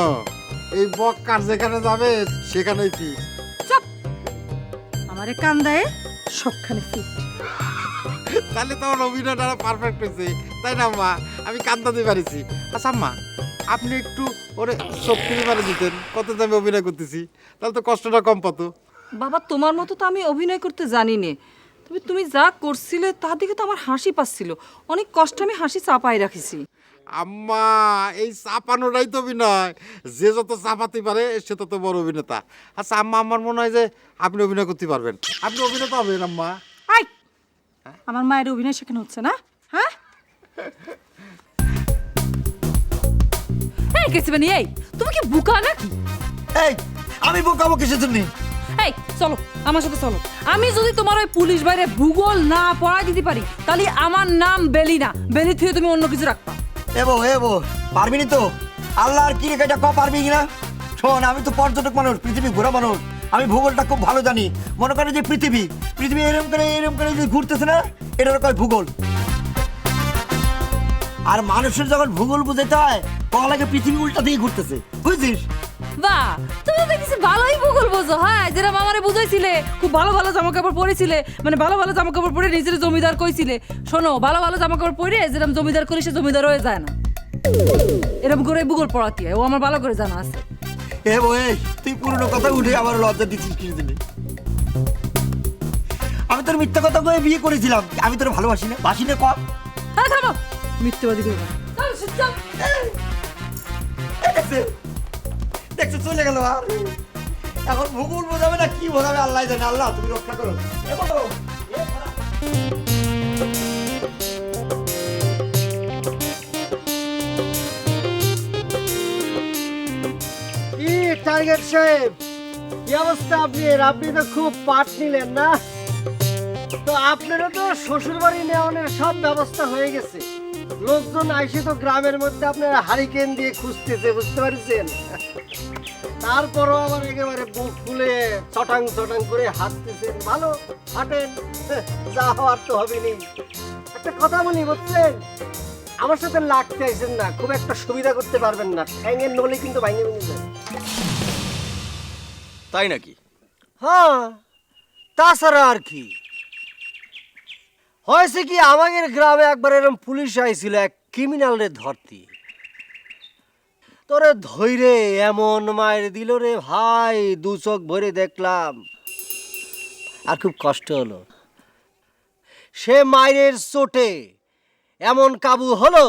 এই বক্কার যেখানে যাবে সেখানেই ফি। চুপ! আমারে কান্দায় সবখানে ফি। তাহলে তো আমার অভিনয়টা পারফেক্ট হয়েছে, তাই না আম্মা? আমি কান্দাতে পারিছি। আচ্ছা আম্মা, আপনি একটু ওরে শক্তি মারে দিতেন, কত আমি অভিনয় করতেছি, তাহলে তো কষ্টটা কম পাতো। বাবা তোমার মতো তো আমি অভিনয় করতে জানি নে, তবে তুমি যা করছিলে তা দেখে তো আমার হাসি পাচ্ছিল, অনেক কষ্ট আমি হাসি চাপাই রাখিছি। আম্মা, এই চাপানোটাই তো অভিনয়, যে যত চাপাতে পারে সে তত বড় অভিনেতা। আচ্ছা আম্মা, আমার মনে হয় যে আপনি অভিনয় করতে পারবেন, আপনি অভিনেতা হবেন আম্মা। আই, আমার মায়ের অভিনয় শেখানো হচ্ছে না? হ্যাঁ এই কেসিবানি, এই তুমি কি বোকা নাকি? এই আমি বোকাবো কিসের জন্য? এই চলো আমার সাথে চলো। আমি যদি তোমার ওই পুলিশ বাইরে ভূগোল না পড়াই দিতে পারি তাহলে আমার নাম বেলি না, বেলি থেকে তুমি অন্য কিছু রাখবা। এবো পারবি নি তো? আল্লাহর কি রেখে এটা পারবি কিনা? শোন, আমি তো পর্যটক মানুষ, পৃথিবী ঘোরা মানুষ, আমি ভূগোলটা খুব ভালো জানি। মনে করে যে পৃথিবী এরম করে যে ঘুরতেছে না, এটার কয় ভূগোল। আর মানুষের যখন ভূগোল বুঝাইতে হয় তখন লাগে পৃথিবী উল্টা দিয়ে ঘুরতেছে, বুঝছিস? বাহ, তুমি তো দেখছি ভালোই ভূগোল বোঝো। হ্যাঁ, যেরকম আমারে বুঝাইছিলে, খুব ভালো ভালো জামা কাপড় পরেছিলে, মানে ভালো ভালো জামা কাপড় পরে নিজের জমিদার কইছিলে। শোনো, ভালো ভালো জামা কাপড় পরে যেরকম জমিদার করি সে জমিদার হয়ে যায় না, এরকম করে ভূগোল পড়াতে হয়, ও আমার ভালো করে জানা আছে। এই তুই পুরনো কথা উঠে আমার লজ্জা দিচ্ছিস কি দিনে? আমি তোর মিথ্যা কথা কয়ে বিয়ে করেছিলাম, আমি তোর ভালোবাসি না, বাসি না কর। হ্যাঁ থামো, মিথ্যেবাদী করবে না। দেখছো চলে গেল। আর এখন ভূগোল বোঝাবে না কি বোঝাবে আল্লাহ জানে। আল্লাহ তুমি রক্ষা করো। কি টার্গেট সাহেব, কি অবস্থা আপনার? আপনি তো খুব পাট নিলেন না? তো আপনারও তো শ্বশুর বাড়ি নেওয়ানোর সব ব্যবস্থা হয়ে গেছে। লোকজন আইসে তো গ্রামের মধ্যে আপনার হারিকেন দিয়ে খুঁজতেছে, বুঝতে পারছেন? তারপরও আবার একেবারে বুক ফুলে চটাং চটাং করে হাঁটতেছেন। ভালো হাঁটেন, যা হওয়ার তো হবেনি। একটা কথা বলি, বুঝছেন, আমার সাথে লাগতে আইসেন না, খুব একটা সুবিধা করতে পারবেন না। ঠ্যাঙের নলে কিন্তু ভাঙে ভেঙে যায়। তাই নাকি? হ্যাঁ, তাছাড়া আর কি হয়েছে কি, আমাদের গ্রামে একবার এরকম পুলিশ আইছিল এক ক্রিমিনাল রে ধরতি। তোরে ধৈরে এমন মায়ের দিল রে ভাই, দু চোখ ভরে দেখলাম আর খুব কষ্ট হলো। সে মায়ের চোটে এমন কাবু হলো,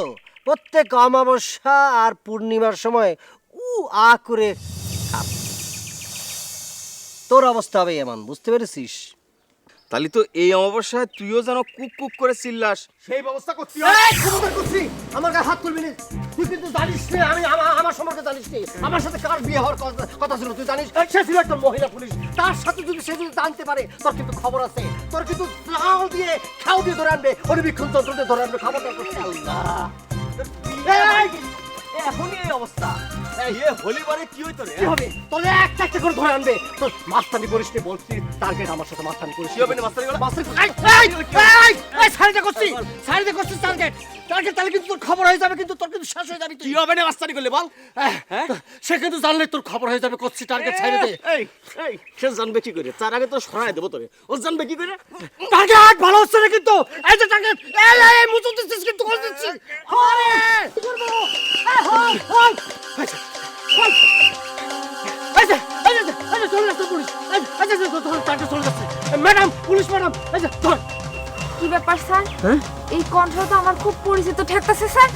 প্রত্যেক অমাবস্যা আর পূর্ণিমার সময় আ করে তোর অবস্থা হবে এমন, বুঝতে পেরেছিস? তাহলে তো এই অমাবস্যায় তুইও যেন কুক কুক করে চিল্লাস। সেই ব্যবস্থা করছি, খবরদার করছি। আমার গায়ে হাত তুলবি না। তুই কিন্তু জানিস না আমি আমার সম্পর্কে জানিস নি। আমার সাথে কার বিয়ে হওয়ার কথা ছিল তুই জানিস? সে ছিল একটা মহিলা পুলিশ। তার সাথে যদি সে যদি জানতে পারে, তোর কিন্তু খবর আছে। তোর কিন্তু লাউ দিয়ে খাও দিয়ে ধরে আনবে, অনুবীক্ষণ যন্ত্র দিয়ে ধরে আনবে। খবরদার করছি। আল্লাহ, এখনই এই অবস্থা। কি হবে? তোর একটা একটা করে ধরে আনবে। তোর মাস্তানি করিস নি বলছি, টার্গেট আমার সাথে মাস্তানি করিস। কি হবে না মাস্তানি করলে? সাইডে করছি টার্গেট। তাহলে কিন্তু তোর খবর হয়ে যাবে, কিন্তু তোর কিন্তু শেষ হয়ে যাবে। কি হবে না মাস্তানি করলে বল? সে কিন্তু জানলে তোর খবর হয়ে যাবে। করছি টার্গেট সাইডে দে। সে জানবে কি করে? তার আগে তো সরাই দেবো তোরে। ও জানবে কি করে? টার্গেট ভালো হচ্ছে না কিন্তু। এই যে টার্গেট, এই মুচু দিচ্ছিস কিন্তু, করে দিচ্ছিস। আরে কি করব? ম্যাডাম, পুলিশ ম্যাডাম, কি ব্যাপার স্যার? এই কণ্ঠ তো আমার খুব পরিচিত ঠেকতেছে স্যার।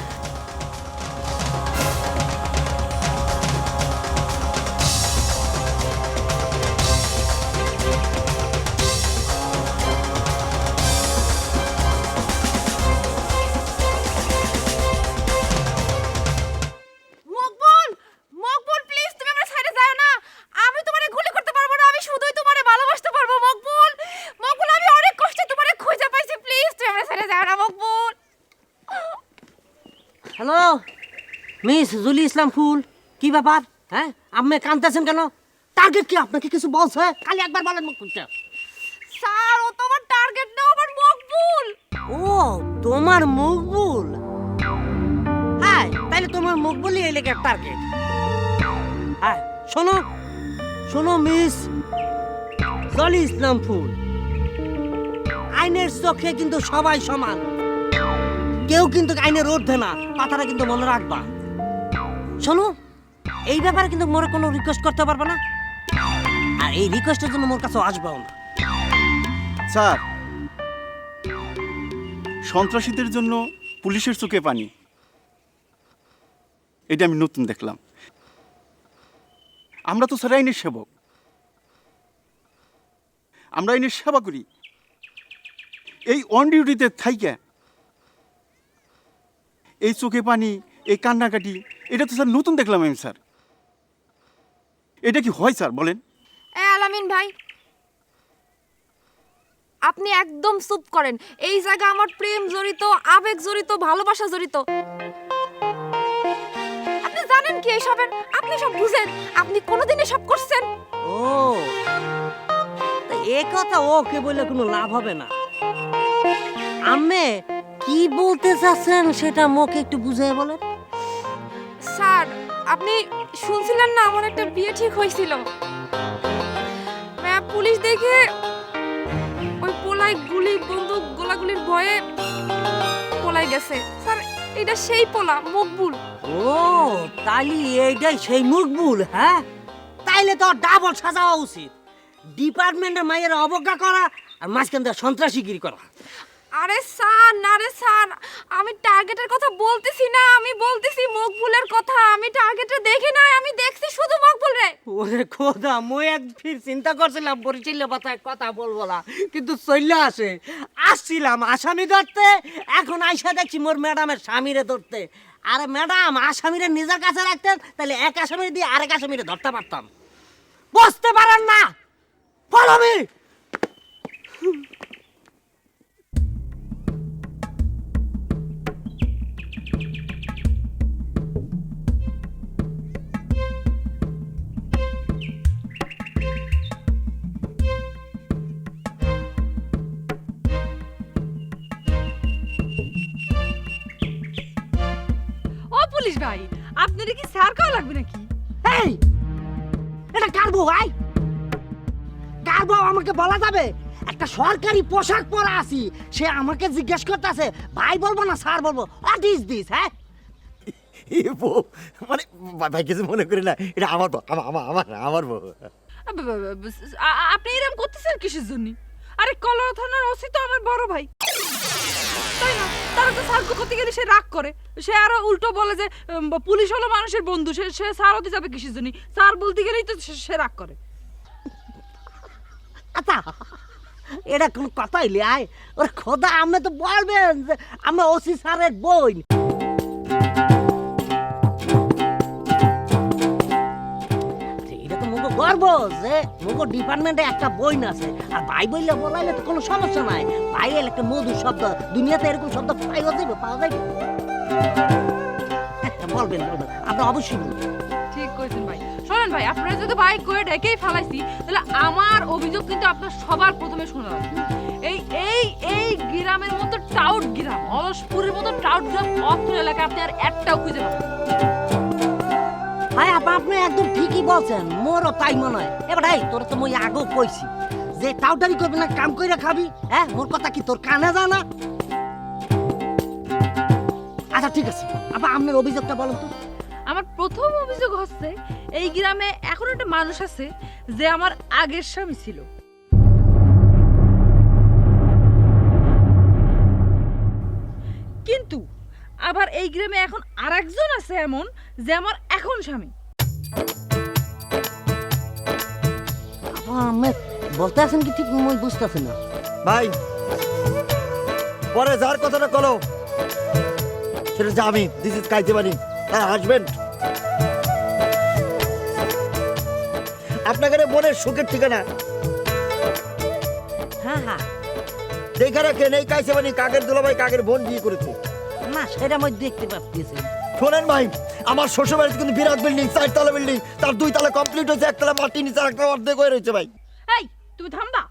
মকবুল, প্লিজ তুমি আমার সাইডে যাও না। আমি তোমারে গুলি করতে পারবো না, আমি শুধুই তোমারে ভালোবাসি। হ্যালো মিস জুলি ইসলাম ফুল, কি ব্যাপার? হ্যাঁ আপনি কাঁদতেছেন কেন? টার্গেট কি আপনাকে কিছু বলছে? খালি একবার বলেন মুখ খুলতে। স্যার ও তো আমার টার্গেট না, আমার মকবুল। ও তোমার মকবুল? হ্যাঁ তাহলে তোমার মকবুলই এই লেগে টার্গেট। হ্যাঁ শোনো শোনো মিস জলি ইসলাম ফুল, আইনের চোখে কিন্তু সবাই সমান, কেউ কিন্তু আইনের ঊর্ধ্বে না, কথাটা কিন্তু মনে রাখবা। শোনো এই ব্যাপারে কিন্তু মোর কোনো রিকোয়েস্ট করতে পারবে না, আর এই রিকোয়েস্টের জন্য মোর কাছে আসবেও না। স্যার, সন্ত্রাসীদের জন্য পুলিশের চোখে পানি, এটা আমি নতুন দেখলাম। আমরা তো স্যার আইনের সেবক, আমরা আইনের সেবা করি। এই অন ডিউটিতে থাইকা এই চোখে পানি, এই কান্নাকাটি, এটা তো স্যার নতুন দেখলাম আমি। স্যার এটা কি হয় স্যার বলেন? আলামিন ভাই, আপনি একদম চুপ করেন। এই জায়গা আমার প্রেম জড়িত, আবেগ জড়িত, ভালোবাসা জড়িত। আপনি জানেন কি এসবের? আপনি সব বুঝেন? আপনি কোনোদিন এসব করছেন? ও তা এ কথা ওকে বললে কোনো লাভ হবে না। আম্মে কি বলতে চাচ্ছেন সেটা মুখে একটু বুঝিয়ে বলেন। স্যার আপনি শুনছিলেন না আমার একটা বিয়ে ঠিক হয়েছিল? পুলিশ দেখে ওই পোলাই গুলি বন্দুক গোলাগুলির ভয়ে পোলাই গেছে। স্যার এটা সেই পোলা মকবুল। ও তাইলে এইটাই সেই মকবুল? হ্যাঁ তাইলে তো ডাবল সাজা হওয়া উচিত, ডিপার্টমেন্টের মায়ের অবজ্ঞা করা আর মাঝখান দিয়ে সন্ত্রাসীগিরি করা। আরে স্যার না রে স্যার, আমি টার্গেটের কথা বলতেছি না, আমি বলতেছি মকবুলের কথা। আমি টার্গেটে দেখি না, আমি দেখছি শুধু মকবুল রে। ওরে খোদা, মই এক ফির চিন্তা করছিলাম বরিচিল্লা পাতায় কথা বলবো না, কিন্তু চলে আসছিলাম আসামি ধরতে, এখন আইসা দেখছি মোর ম্যাডামের স্বামীরে ধরতে। আরে ম্যাডাম আসামিরে নিজের কাছে রাখতেন, তাহলে এক আসামিরে দিয়ে আরেক আসামিরে ধরতে পারতাম। বুঝতে পারেন না? Follow me. পুলিশ ভাই, আপনার কি স্যার কাও লাগবে নাকি? এই এটা কার বউ? আই কার বউ আমাকে বলা যাবে? একটা সরকারি পোশাক পরা আছি, সে আমাকে জিজ্ঞেস করতেছে ভাই বলবো না স্যার বলবো? What is this? হ্যাঁ মানে ভাই কিছু মনে করি না, এটা আমার বউ, আমার বউ। আপনি এরকম করতেছেন কিসের জন্য? আরে কলরা থানার ওসি তো আমার বড় ভাই, তাই না? তারা তো স্যার করতে গেলে সে রাগ করে, সে আরো উল্টো বলে যে পুলিশ হলো মানুষের বন্ধু, সে স্যার হতে যাবে কিসের জন্য? স্যার বলতে গেলেই তো সে রাগ করে। আচ্ছা এটা কোন কথা হইলে? আয় ওর খোদা, আমি তো বলবেন যে আমি ওসি স্যারের বোন। এটা তো মুখো গর্ব যে মুখো ডিপার্টমেন্টে একটা বই আছে, আর ভাই বললে বলাইলে তো কোনো সমস্যা নাই। ভাই এর একটা মধু শব্দ, দুনিয়াতে এরকম শব্দ পাওয়া যাবে? বলবেন আপনি অবশ্যই বলবেন। ঠিক কইছেন ভাই। শোনেন ভাই, আপনারা যদি ভাই কয়ে ডেকেই ফেলাইছি, তাহলে আমার অভিযোগ কিন্তু আপনার সবার প্রথমে শোনা লাগবে। এই এই এই গ্রামের মতো টাউট গ্রাম, অলসপুরের মতো টাউট গ্রাম অত্র এলাকায় আপনি আর একটাও খুঁজে পাবেন। ভাই আপনি একদম ঠিকই বলছেন, মোরও তাই মনে হয়। এবার এই তোর তো মই আগেও কইছি যে টাউটারি করবি না, কাম কইরা খাবি। হ্যাঁ মোর কথা কি তোর কানে যায় না? আচ্ছা ঠিক আছে, আপা আপনার অভিযোগটা বলুন তো। আমার প্রথম অভিযোগ হচ্ছে, এই গ্রামে এখন একটা মানুষ আছে যে আমার আগের স্বামী ছিল। কিন্তু আবার এই গ্রামে এখন আরেকজন আছে এমন যে আমার এখন স্বামী। আপনি বলতে আছেন কি ঠিক মই বুঝতেছি না। ভাই পরে যার কথাটা বলো সেটা যে আমি, দিস ইজ কাইতেবানি, হ্যাঁ হাজবেন্ড। আপনাকে মনের সুখের ঠিকানা হ্যাঁ হ্যাঁ দেখা রাখেন, এই কাইতেবানি কাকের দুলাভাই কাকের বোন বিয়ে করেছে। না সেটা মই দেখতে পাচ্ছি। শোনেন ভাই, আমার শ্বশুর বাড়িতে কিন্তু বিরাট বিল্ডিং, 4 তলা বিল্ডিং, তার 2 তলা কমপ্লিট হয়েছে, 1 তলা মাটি নিচে, আর একটা অর্ধেক হয়ে রয়েছে ভাই। এই তুমি থামবা।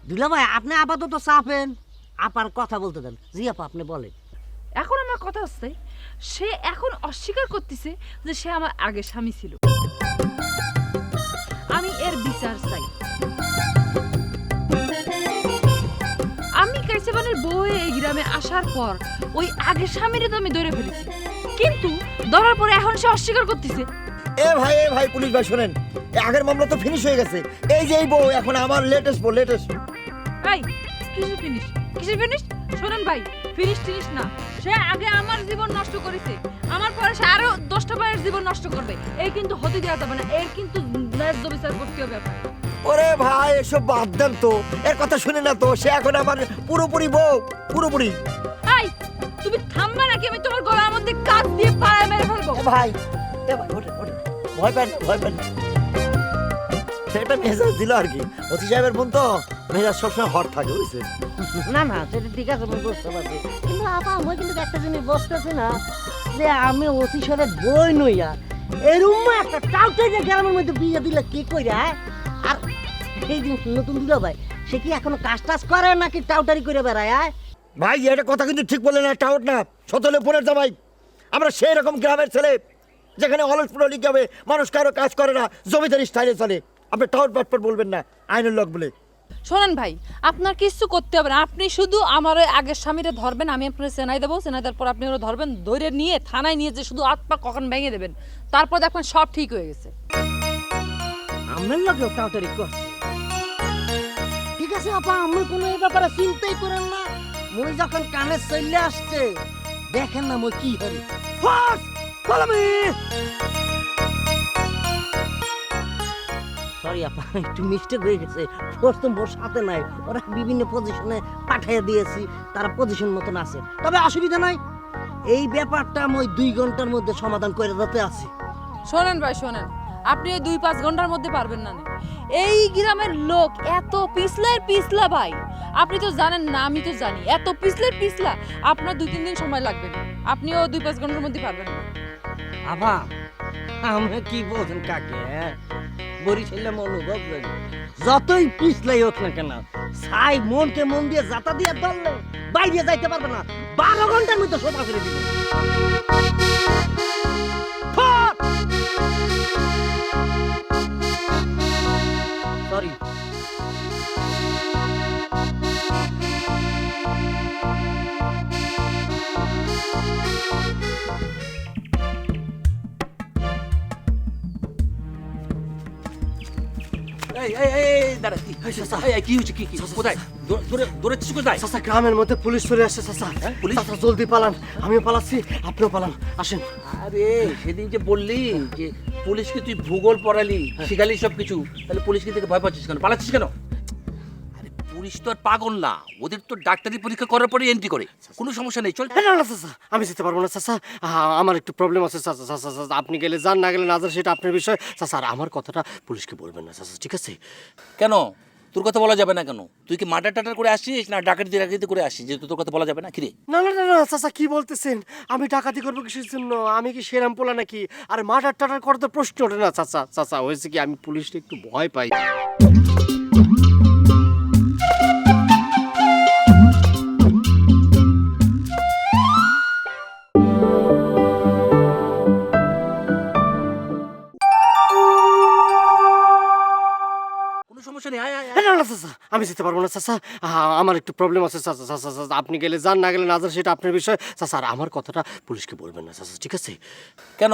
দুলা ভাই আপনি আপাতত চাপেন, আপার কথা বলতে দেন। জি আপা আপনি বলেন। এখন আমার কথা হচ্ছে, সে এখন অস্বীকার করতেছে যে সে আমার আগে স্বামী ছিল। আমি এর বিচার চাই। আমি কাইসাবানের বউ হয়ে এই গ্রামে আসার পর ওই আগে স্বামীরে তো আমি ধরে ফেলেছি, কিন্তু ধরার পরে এখন সে অস্বীকার করতেছে। এ ভাই পুলিশ ভাই শোনেন, এই আগের মামলা তো ফিনিশ হয়ে গেছে। এই যে এই বউ এখন আমার লেটেস্ট বউ, লেটেস্ট। এই কিসের ফিনিশ, কিসের ফিনিশ? শোনেন ভাই, ফিনিশ টিনিশ না, সে আগে আমার জীবন নষ্ট করেছে, আমার পরে সে আরো 10টা ভাইয়ের জীবন নষ্ট করবে। এই কিন্তু হতে দেওয়া যাবে না, এর কিন্তু ন্যায্য বিচার করতে হবে আপনার। ওরে ভাই এসব বাদ দেন তো, এর কথা শুনে না তো, সে এখন আমার পুরোপুরি বউ, পুরোপুরি। এই তুমি থামবা নাকি আমি তোমার গলার মধ্যে কাট দিয়ে পাড়ায় মেরে ফেলবো। ভাই ওঠে, ভয় পান না। সেটা মেজাজ দিল আর কি, ওসি সাহেবের বোন তো মেজাজ সবসময় হট থাকে, বুঝছে? না না সেটা ঠিক আছে, আমি বুঝতে পারছি, কিন্তু আপা আমি কিন্তু একটা জিনিস বুঝতেছি না যে আমি ওসি সাহেবের বই নইয়া এরকম একটা টাউটে যে গ্রামের মধ্যে বিয়ে দিলে কি কইরা। আর এই যে নতুন দুলা ভাই সে কি এখনো কাজ টাজ করে নাকি টাউটারি করে বেড়ায়? ভাই এটা কথা কিন্তু ঠিক বললেন না, টাউট না, সতলে বোনের জামাই। আমরা সেই রকম গ্রামের ছেলে যেখানে অলসপুরলি যাবে, মানুষ কারো কাজ করে না, জমিদারি স্টাইলে চলে। আপনি টাউট বাটপাট বলবেন না, আইনের লোক বলে। শোনেন ভাই, আপনার কিছু করতে হবে না, আপনি শুধু আমার ওই আগের স্বামীরে ধরবেন, আমি আপনার চেনাই দেবো, চেনাই দেওয়ার পর আপনি ওরা ধরবেন, ধরে নিয়ে থানায় নিয়ে যে শুধু হাত পা কখন ভেঙে দেবেন, তারপর দেখবেন সব ঠিক হয়ে গেছে। আমার লোকেও টাউটারি করছে। ঠিক আছে আপা, আমি কোনো এই ব্যাপারে চিন্তাই করেন না। মই যখন কানে চলে আসছে দেখেন না মই কি করি। সরি আপা, একটু মিস্টেক হয়ে গেছে। ফোর্স তো মোর সাথে নাই, ওরা বিভিন্ন পজিশনে পাঠিয়ে দিয়েছি, তারা পজিশন মতন আছে। তবে অসুবিধা নাই, এই ব্যাপারটা মই 2 ঘন্টার মধ্যে সমাধান করে দিতে আছি। শোনেন ভাই শোনেন, আপনি ওই 2-5 ঘন্টার মধ্যে পারবেন না। এই গ্রামের লোক এত পিছলা ভাই, আপনি তো জানেন না, আমি তো জানি, এত পিছলা, আপনার 2-3 দিন সময় লাগবে, আপনিও 2-5 ঘন্টার মধ্যে পারবেন না। আবা আমরা কি বলছেন কাকে? বরিশালে অনুভব করি, যতই পিছলাই হোক না কেন, ছাই মনকে মন দিয়ে যাতা দিয়ে ধরলে বাইরে যাইতে পারবে না। 12 ঘন্টার মধ্যে সোজা করে দিবে। সরি। গ্রামের মধ্যে পুলিশ চলে আসছে চাচা, চাচা জলদি পালান, আমিও পালাচ্ছি, আপনিও পালান, আসেন। আরে সেদিন যে বললি যে পুলিশকে তুই ভূগোল পড়ালি, শিখালি সবকিছু, তাহলে পুলিশকে থেকে ভয় পাচ্ছিস কেন, পালাচ্ছিস কেন? আরে পুলিশ তো আর পাগল না, ওদের তো ডাক্তারি পরীক্ষা করার পরে এন্ট্রি করে, কোনো সমস্যা নেই, চল। না না চাচা, আমি যেতে পারবো না চাচা, আমার একটু প্রবলেম আছে চাচা। চাচা চাচা আপনি গেলে যান, না গেলে না যান, সেটা আপনার বিষয় চাচা। আর আমার কথাটা পুলিশকে বলবেন না চাচা, ঠিক আছে? কেন তোর কথা বলা যাবে না কেন? তুই কি মার্ডার টাটার করে আসিস না ডাকাতি করে আসিস যে তোর কথা বলা যাবে না? কিরে না না না না চাচা, কি বলতেছেন? আমি ডাকাতি করবো কিসের জন্য? আমি কি সেরাম পোলা নাকি? আর মার্ডার টাটার করার তো প্রশ্ন ওঠে না চাচা। চাচা হয়েছে কি, আমি পুলিশকে একটু ভয় পাই। আমি যেতে পারবো না চাচা, আমার একটু প্রবলেম আছে চাচা। চাচা চাচা আপনি গেলে যান, না গেলে না যান, সেটা আপনার বিষয় চাচা। আর আমার কথাটা পুলিশকে বলবেন না চাচা, ঠিক আছে? কেন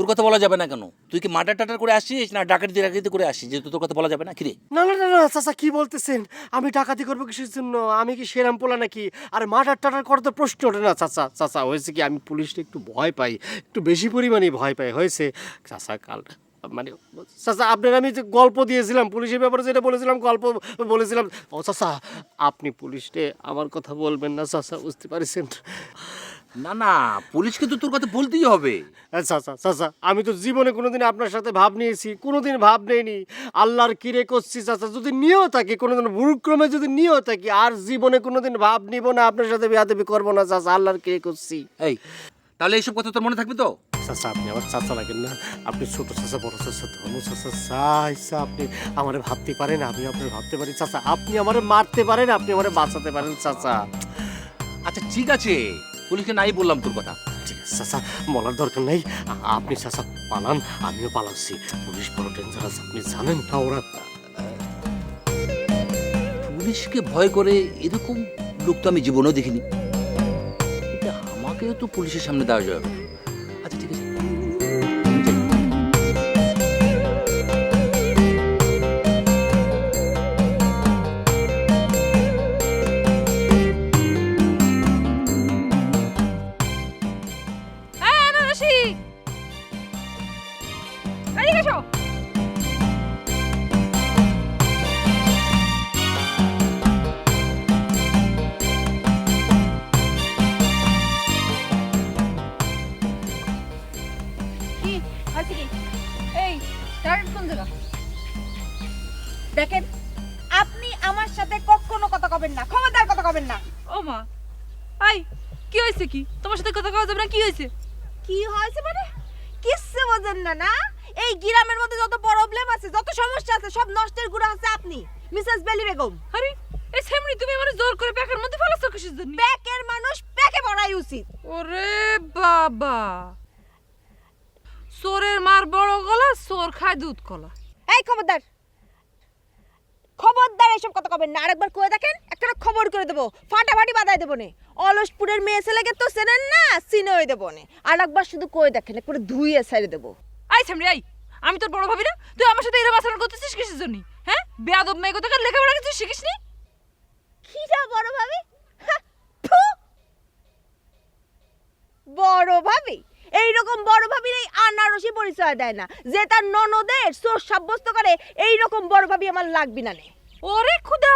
তোর কথা বলা যাবে না কেন? তুই কি মার্ডার টাটার করে আসিস না ডাকাতি করে আসিস যে তোর কথা বলা যাবে না? কিরে না না না না চাচা, কি বলতেছেন? আমি ডাকাতি করবো কিসের জন্য? আমি কি সেরাম পোলা নাকি? আর মার্ডার টাটার করার তো প্রশ্ন ওঠে না চাচা। চাচা হয়েছে কি, আমি পুলিশকে একটু ভয় পাই, একটু বেশি পরিমাণে ভয় পাই। হয়েছে চাচা, কাল মানে চাচা আপনার আমি যে গল্প দিয়েছিলাম পুলিশের ব্যাপারে, যেটা বলেছিলাম, গল্প বলেছিলাম, ও চাচা আপনি পুলিশে আমার কথা বলবেন না চাচা, বুঝতে পারছেন? না না, পুলিশকে তো তোর কথা বলতেই হবে। চাচা চাচা, আমি তো জীবনে কোনোদিন আপনার সাথে ভাব নিয়েছি, কোনোদিন ভাব নেইনি। আল্লাহর কিরে করছি চাচা, যদি নিয়েও থাকি কোনোদিন ভুলক্রমে যদি নিয়েও থাকি, আর জীবনে কোনোদিন ভাব নিব না, আপনার সাথে বেয়াদবি করবো না চাচা, আল্লাহর কিরে করছি। এই তাহলে এইসব কথা তোর মনে থাকবে তো? চাচা আপনি আমার চাচা লাগেন না, আপনি ছোট চাচা বড় চাচা ধর্ম চাচা চাইছা, আপনি আমারে ভাবতে পারেন, আমি আপনার ভাবতে পারি চাচা, আপনি আমারে মারতে পারেন, আপনি আমারে বাঁচাতে পারেন চাচা। আচ্ছা ঠিক আছে, পুলিশকে নাই বললাম তোর কথা। ঠিক আছে চাচা, বলার দরকার নেই, আপনি চাচা পালান, আমিও পালাচ্ছি। পুলিশ বড় ডেঞ্জারাস, আপনি জানেন না। ওরা পুলিশকে ভয় করে এরকম লোক তো আমি জীবনেও দেখিনি। এটা আমাকেও তো পুলিশের সামনে দেওয়া যাবে। আচ্ছা ঠিক আছে, আমি যাই। এই আনারসি, এদিকে এসো। কি আছে কি? এই কারেন্ট কোন জায়গা? দেখেন, আপনি আমার সাথে কখনো কথা কবেন না, খবরদার কথা কবেন না। ও মা, এই কি হয়েছে? কি তোমার সাথে কথা কওয়া যাবে না? কি হয়েছে? কি হয়েছে মানে? কিচ্ছু বোঝেন না না? এই গ্রামের মধ্যে যত প্রবলেম আছে, যত সমস্যা আছে, সব নষ্টের গুড়া আছে আপনি, মিসেস বেলি বেগম। আরে এই সেমনি তুমি আমারে জোর করে প্যাকের মধ্যে ফেলাছো কিসের জন্য? প্যাকের মানুষ প্যাকে পড়াই উচিত। ওরে বাবা, চোরের মার বড় গলা, চোর খায় দুধ কলা। এই খবরদার, খবরদার এসব কথা কবেন না। আরেকবার কয়ে দেখেন, একটা খবর করে দেবো, ফাটাফাটি বাধাই দেবো নে। অলসপুরের মেয়ে ছেলেকে তো চেনেন না, চিনেই দেবো নে। আরেকবার শুধু কয়ে দেখেন, একবারে ধুইয়ে ছেড়ে দেবো। আই সামনে আই, আমি তোর বড় ভাবি না? তুই আমার সাথে এরকম আচরণ করতেছিস কিসের জন্য? হ্যাঁ, বেয়াদব মেয়ে কোথাকার, লেখাপড়া কিছু শিখিসনি? কিরা বড় ভাবি? হ্যাঁ, ফু! বড় ভাবি এইরকম বড় ভাবির এই আনারসি পরিচয় দেয় না, যে তার ননদের চোর সাব্যস্ত করে। এইরকম বড় ভাবি আমার লাগবি না নে। ওরে খুদা,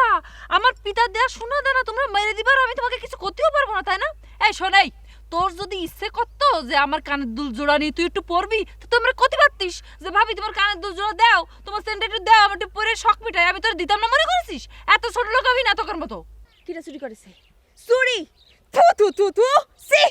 আমার পিতা দেয়া শোনা দানা তোমরা মেরে দিবার, আমি তোমাকে কিছু করতেও পারবো না, তাই না? এই শোনাই, তোর যদি ইচ্ছে করতো যে আমার কানের দুল জোড়া নিয়ে তুই একটু পরবি, তো তোমরা করতে পারতিস যে ভাবি তোমার কানের দুল জোড়া দাও, তোমার সেন্টার একটু দাও, আমি একটু পরে শখ মিটাই। আমি তোর দিতাম না মনে করেছিস? এত ছোট লোক আমি না তোর মতো। কিরা চুরি করেছে? চুরি? থু থু থু থু, সি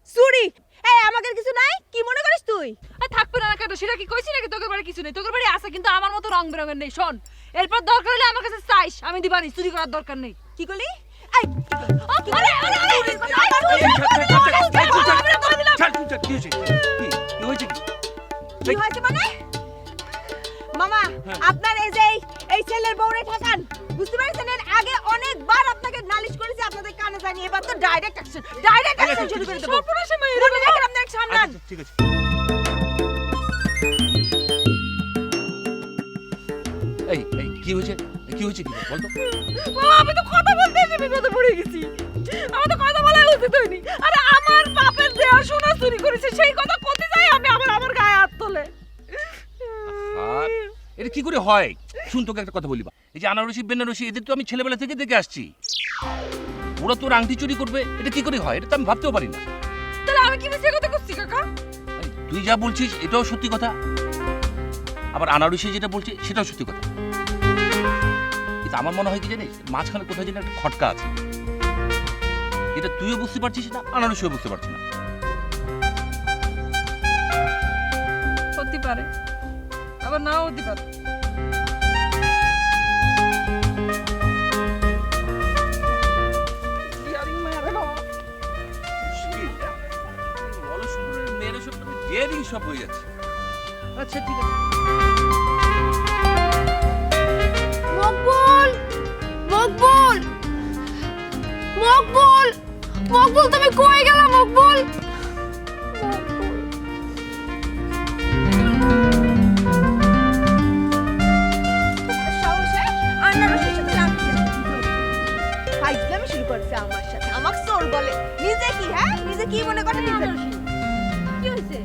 চুরি! এই আমাকে কিছু নাই, কি মনে করিস তুই? আর থাকবে না কেন, সেটা কি কইছি নাকি? তোর বাড়ি কিছু নেই, তোর বাড়ি আছে, কিন্তু আমার মতো রং বেরঙের নেই। শোন, এরপর দরকার হলে আমার কাছে চাইস, আমি দিবানি, চুরি করার দরকার নেই। কি করলি? এই আরে আরে কি হয়েছে মানে? মামা, আপনার এই যে এই ছেলের বউরে ঠেকান, বুঝতে পারছেন? এর আগে অনেকবার আপনাকে নালিশ করেছি, আপনাদের কানে জানি, এবার তো ডাইরেক্ট অ্যাকশন শুরু করে দেব। সর্বনাশে মেয়ে, মনে রাখেন আপনার সামলান। ঠিক আছে। এই এই কি হয়েছে? কি হয়েছে কি বল তো? বাবা, আমি তো কথা বলতে এসে বিপদে পড়ে গেছি। আমার তো কথা বলাই উচিত হয়নি। আরে আমার বাপের দেয়া সোনা চুরি করেছে, সেই কথা করতে যাই আমি আমার গায়ে হাত তোলে। আর এটা কি করে হয়? শুন, তোকে একটা কথা বলি। এই যে আনারসি বেনারসি, এদের তো আমি ছেলেবেলা থেকে দেখে আসছি, ওরা তোর আংটি চুরি করবে, এটা কি করে হয়? এটা তো আমি ভাবতেও পারি না। তাহলে আমি কি মিথ্যে কথা করছি কাকা? তুই যা বলছিস এটাও সত্যি কথা, আবার আনারসি যেটা বলছে সেটাও সত্যি কথা। কিন্তু আমার মনে হয় কি জানিস, মাঝখানে কোথায় যেন একটা খটকা আছে, এটা তুইও বুঝতে পারছিস না, আনারসিও বুঝতে পারছি না। হতে পারে, আবার নাও হতে পারে। মেয়েরা সব ডেয়ারিং সব হয়ে যাচ্ছে। আচ্ছা ঠিক আছে। মকবুল, মকবুল, মকবুল, মকবুল, তুমি কই গেলা মকবুল? শুরু করছে আমার সাথে, আমাকে চোর বলে। নিজে কি, হ্যাঁ, নিজে কি মনে করে? কি হয়েছে?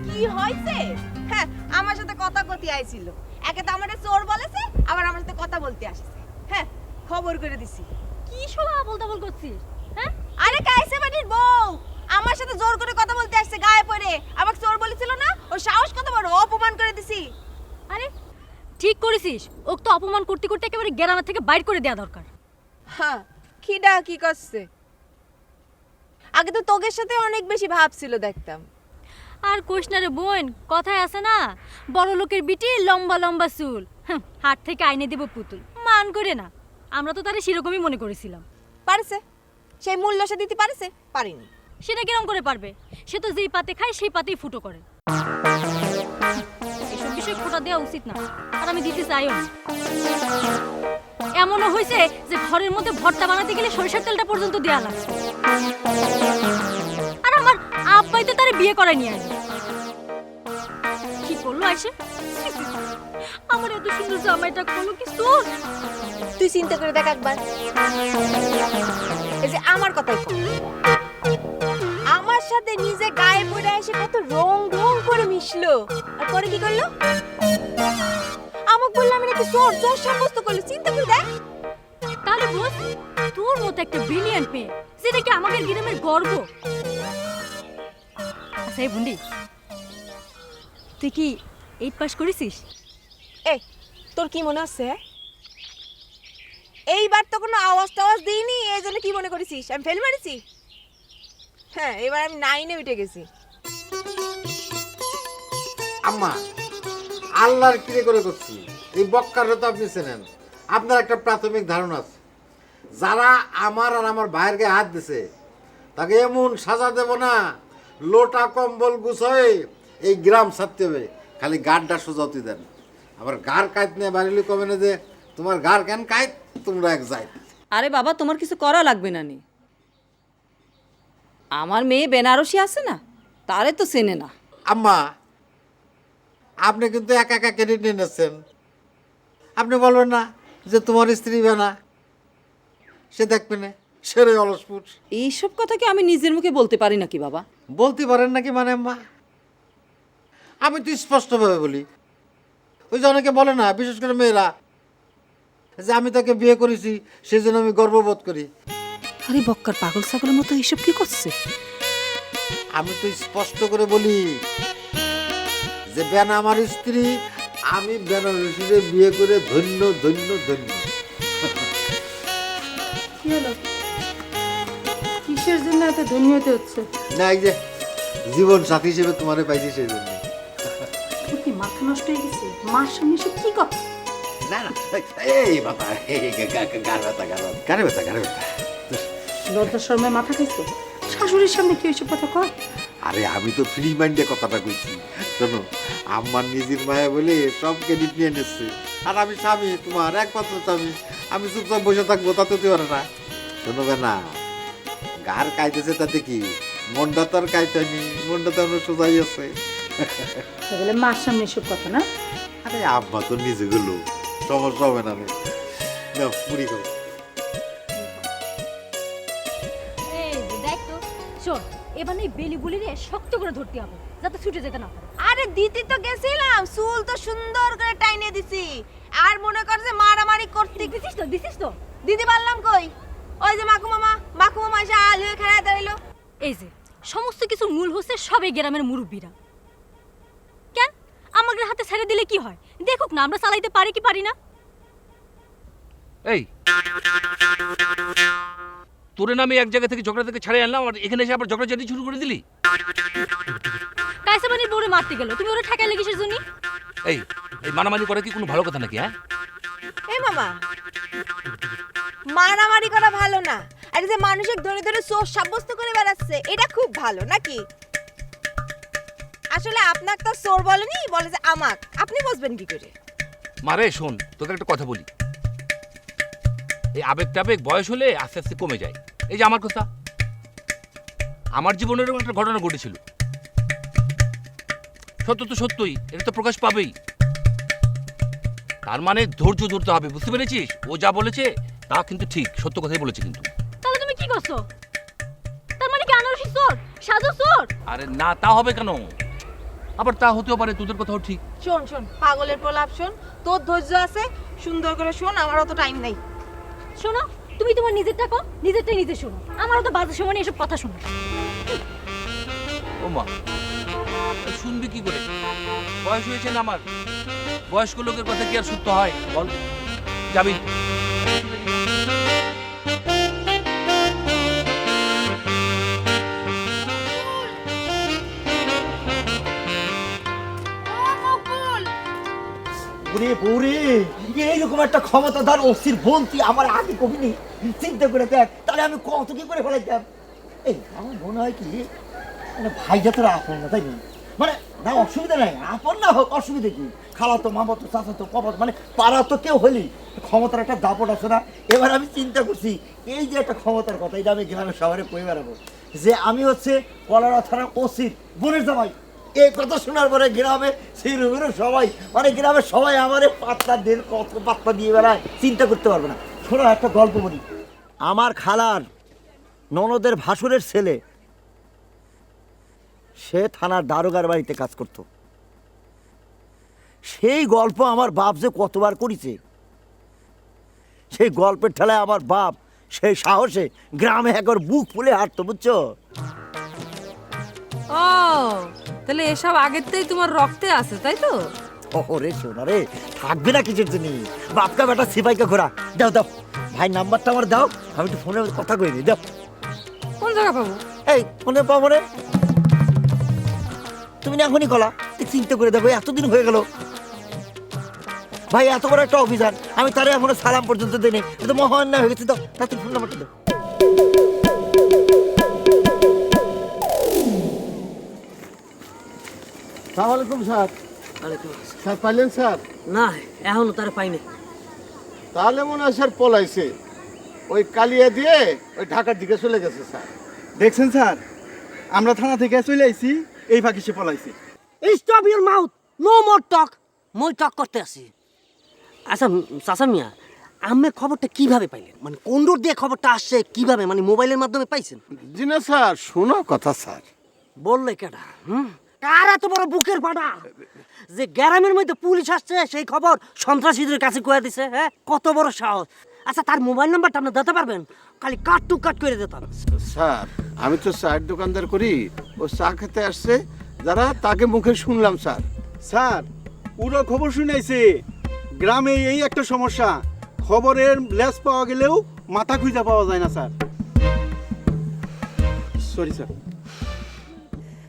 কি হয়েছে? হ্যাঁ, আমার সাথে কথা কতি আইছিল। একে তো আমারে চোর বলেছে, আবার আমার সাথে কথা বলতে আসছে। হ্যাঁ, খবর করে দিছি। কি সব আবল তাবল করছিস? হ্যাঁ, আরে কাইসে বাড়ির বউ আমার সাথে জোর করে কথা বলতে আসছে গায়ে পড়ে, আমাকে চোর বলেছিল না? ও সাহস কত বড়, অপমান করে দিছি। আরে ঠিক করেছিস, ওকে তো অপমান করতে করতে একেবারে গ্রামের থেকে বাইর করে দেওয়া দরকার। হ্যাঁ, খিডা কি করছে? আগে তো তোগের সাথে অনেক বেশি ভাব ছিল দেখতাম। আর কোষ না রে বোন, কথায় আছে না, বড় লোকের বিটি লম্বা লম্বা চুল, হাট থেকে আইনে দেব পুতুল। মান করে না, আমরা তো তারে সেরকমই মনে করেছিলাম। পারছে, সেই মূল্য সে দিতে পারছে? পারিনি। সেটা কিরম করে পারবে? সে তো যেই পাতে খায় সেই পাতেই ফুটো করে। এসব বিষয়ে খোটা দেওয়া উচিত না, আর আমি দিতে চাইও না। এমনও হয়েছে যে ঘরের মধ্যে ভর্তা বানাতে গেলে সরিষার তেলটা পর্যন্ত দেওয়া লাগে। আর আমার আব্বাই তো তারে বিয়ে করে নিয়ে আসে। কি করলো আসে? আমার এত সুন্দর জামাইটা করলো কি তোর? তুই চিন্তা করে দেখ একবার। এই যে আমার কথাই কর, আমার সাথে নিজে গায়ে পড়ে এসে কত রং রং করে মিশলো, আর পরে কি করলো? আমাকে বললাম আমি নাকি চোর, চোর সাব্যস্ত করলো। চিন্তা করে দেখ। তাহলে বস, তোর মতো একটা ব্রিলিয়ান্ট মেয়ে, যেটা কি আমাদের গ্রামের গর্ব। আচ্ছা এই বুন্ডি, তুই কি 8 পাস করেছিস? এই তোর কি মনে আছে? এইবার তো কোনো আওয়াজ টাওয়াজ দিইনি, এই জন্য কি মনে করেছিস আমি ফেল মারিছি? হ্যাঁ, এবার আমি 9-এ উঠে গেছি। আম্মা, আল্লাহর কিরে করে করছি, এই বক্কাররা তো আপনি চেনেন। আপনার একটা প্রাথমিক ধারণা আছে, যারা আমার আর আমার ভাইয়ের গায়ে হাত দিছে তাকে এমন সাজা দেব না, লোটা কম্বল গুছাই এই গ্রাম ছাড়তে হবে। খালি গাড়টা সোজাতে দেন, আবার গাড় কাইত নিয়ে বাড়িলে কমে না যে তোমার গাড় কেন কাইত, তোমরা এক যাই। আরে বাবা, তোমার কিছু করা লাগবে না নি। আমার মেয়ে বেনারসি আছে না, তারে তো চেনে না। আম্মা, আপনি কিন্তু একা একা ক্রেডিট নিয়ে নিচ্ছেন। আপনি বলবেন না যে তোমার স্ত্রী বেনা, সে দেখবে না, সেরে অলসপুর। এইসব কথা কি আমি নিজের মুখে বলতে পারি নাকি বাবা? বলতে পারেন নাকি মানে আম্মা? আমি তো স্পষ্টভাবে বলি। ওই যে অনেকে বলে না, বিশেষ করে মেয়েরা, যে আমি তাকে বিয়ে করেছি সেই জন্য আমি গর্ববোধ করি। আরে বক্কার পাগল ছাগলের মতো এইসব কি করছে? আমি তো স্পষ্ট করে বলি যে বেনা আমার স্ত্রী, আমি বেনারসিরে বিয়ে করে ধন্য ধন্য ধন্য। কি হলো? কিসের জন্য এত ধনী হতে হচ্ছে? না, এই যে জীবন সাথী হিসেবে তোমারে পাইছি সেই জন্য। তোর কি মাথা নষ্ট হয়ে গেছে? মার সামনে এসে কি কথা? না না, এই বাবা, গাড় ব্যথা, গাড়ে ব্যথা, গাড়ে ব্যথা। লজ্জা শর্মায় মাথা খাইছো? শাশুড়ির সামনে কি ওইসব কথা কয়? আরে আমি তো ফ্রি মাইন্ডে কথাটা কইছি। শোনো, আমার নিজের মায়া বলে সব ক্রেডিট নিয়ে নিচ্ছে, আর আমি স্বামী, তোমার একমাত্র স্বামী। আমি চুপচাপ বসে থাকবো, তাতে তো পারে না। শোনো না, গার কাইতেছে তাতে কি, মনটা তো আর কাইতেনি, মনটা তো আমরা সোজাই আছে। তাহলে মার সামনে এসব কথা না? আরে আব্বা তো নিজে গুলো, সমস্যা হবে না রে। নাও মুড়ি খাও। এই যে দেখ তো, শোন, এবার এই বেলি বুলি রে শক্ত করে ধরতে হবে, যাতে ছুটে যেতে না পারে। আরে দিতে তো গেছিলাম, চুল তো সুন্দর করে টাইনে দিছি, আর মনে কর যে মারামারি করতে দিছিস তো? দিদি পারলাম কই? ওই যে মাকু মামা এসে আল হয়ে খেলায় দাঁড়াইলো। এই যে সমস্ত কিছু মূল হচ্ছে সবে গ্রামের মুরব্বীরা। কেন আমাদের হাতে ছেড়ে দিলে কি হয়? দেখুক না আমরা চালাইতে পারি কি পারি না। এই তোরে নামে এক জায়গা থেকে ঝগড়া থেকে ছাড়িয়ে আনলাম, আর এখানে এসে আবার ঝগড়াঝাটি শুরু করে দিলি। কাইসাবানির বউরে মারতে গেল, তুমি ওরে ঠেকাইলে কিসের জন্য? এই এই মানামানি করা কি কোনো ভালো কথা নাকি? হ্যাঁ, এই মামা, মারামারি করা ভালো না, আর এই যে মানুষের ধরে ধরে চোর সাব্যস্ত করে বেড়াচ্ছে, এটা খুব ভালো নাকি? আসলে আপনাকে তো চোর বলেনি, বলে যে আমাক, আপনি বুঝবেন কি করে? মারে শোন, তোদের একটা কথা বলি, এই আবেগ টাবেগ বয়স হলে আস্তে আস্তে কমে যায়। এই যে আমার কথা, আমার জীবনের একটা ঘটনা ঘটেছিল, সত্য তো সত্যই, এটা তো প্রকাশ পাবেই। তার মানে ধৈর্য ধরতে হবে, বুঝতে পেরেছিস? ও যা বলেছে তা কিন্তু ঠিক, সত্য কথাই বলেছে কিন্তু। তাহলে তুমি কি করছো? তার মানে কি আনারসি চোর, সাজু চোর? আরে না, তা হবে কেন? আবার তা হতেও পারে, তোদের কথাও ঠিক। শোন পাগলের প্রলাপ শোন, তোর ধৈর্য আছে, সুন্দর করে শোন, আমার অত টাইম নাই। শোনো, তুমি তোমার নিজেরটা কো, নিজেরটাই নিজে শোনো, আমারও তো বাজে সময় এসব কথা শোনো। ও মা, শুনবি কি করে? বয়স হয়েছে না আমার, বয়স্ক লোকের কথা কি আর সত্য হয় বল? যাবি? ওরে বৌরে, এইরকম একটা ক্ষমতাধর অস্থির বোন তুই আমার আগে কবিনি, চিন্তা করে দেখ তাহলে আমি কত কি করে ফেলাইতাম। এই আমার মনে হয় কি মানে ভাইটা তোরা আপন না, তাই না? মানে না অসুবিধা নাই, আপন না হোক অসুবিধা কি, খালাতো মামাতো চাচাতো পাপা মানে পাড়া তো কেউ হলি ক্ষমতার একটা দাপট আছে না। এবার আমি চিন্তা করছি এই যে একটা ক্ষমতার কথা, এটা আমি গ্রামের শহরে কই বেড়াবো যে আমি হচ্ছে কলারা থানার ওসির বোনের জামাই। এই কথা শোনার পরে গ্রামে সিরুমিরু সবাই মানে গ্রামের সবাই আমারে পাত্তা দিয়ে কত পাত্তা দিয়ে বেড়ায়, চিন্তা করতে পারবে না। শোনো একটা গল্প বলি। আমার খালার ননদের ভাসুরের ছেলে, সে থানার দারোগার বাড়িতে কাজ করত। সেই গল্প আমার বাপ যে কতবার করেছে, সেই গল্পের ঠেলায় আমার বাপ সেই সাহসে গ্রামে একবার বুক ফুলে হাঁটতো, বুঝছো? ও তাহলে এসব আগের থেকেই তোমার রক্তে আছে, তাই তো? ওরে শোনা রে, থাকবে না কিছুর জন্য বাপকা বেটা সিপাইকে ঘোরা। দাও দাও ভাই, নাম্বারটা আমার দাও, আমি একটু ফোনে কথা কই নি। দাও। কোন জায়গা পাবো? এই ফোনে পাবো রে, তুমি না এখনই কলা চিন্তা করে দেখো, এতদিন হয়ে গেল ভাই, এত বড় একটা অফিসার আমি তারে এখনো সালাম পর্যন্ত দিইনি, এটা মহান না হয়ে গেছে। দাও তাড়াতাড়ি ফোন নাম্বারটা দাও। সালাম আলাইকুম স্যার। স্যার পাইলেন স্যার? না এখনো তারা পাইনি। তাহলে মনে হয় স্যার পলাইছে, ওই কালিয়া দিয়ে ওই ঢাকার দিকে চলে গেছে স্যার। দেখছেন স্যার, আমরা থানা থেকে চলে আইছি, এই ফাঁকি সে পলাইছে। Stop your mouth, no more talk. মই টক করতে আসি। আচ্ছা চাচা মিয়া, আমি খবরটা কিভাবে পাইলেন? মানে কোন রোড দিয়ে খবরটা আসছে কিভাবে, মানে মোবাইলের মাধ্যমে পাইছেন? জি না স্যার, শোনো কথা স্যার। বললে কেডা? কার এত বড় বুকের পাটা যে গ্রামের মধ্যে পুলিশ আসছে সেই খবর সন্ত্রাসীদের কাছে কয়ে দিছে? হ্যাঁ, কত বড় সাহস! আচ্ছা তার মোবাইল নাম্বারটা আপনি দিতে পারবেন? খালি কাট টু কাট করে দিতাম। স্যার আমি তো চায়ের দোকানদার করি, ও চা খেতে আসছে যারা তাকে মুখে শুনলাম স্যার। স্যার পুরো খবর শুনাইছে, গ্রামে এই একটা সমস্যা, খবরের লেজ পাওয়া গেলেও মাথা খুঁজে পাওয়া যায় না স্যার। Sorry sir.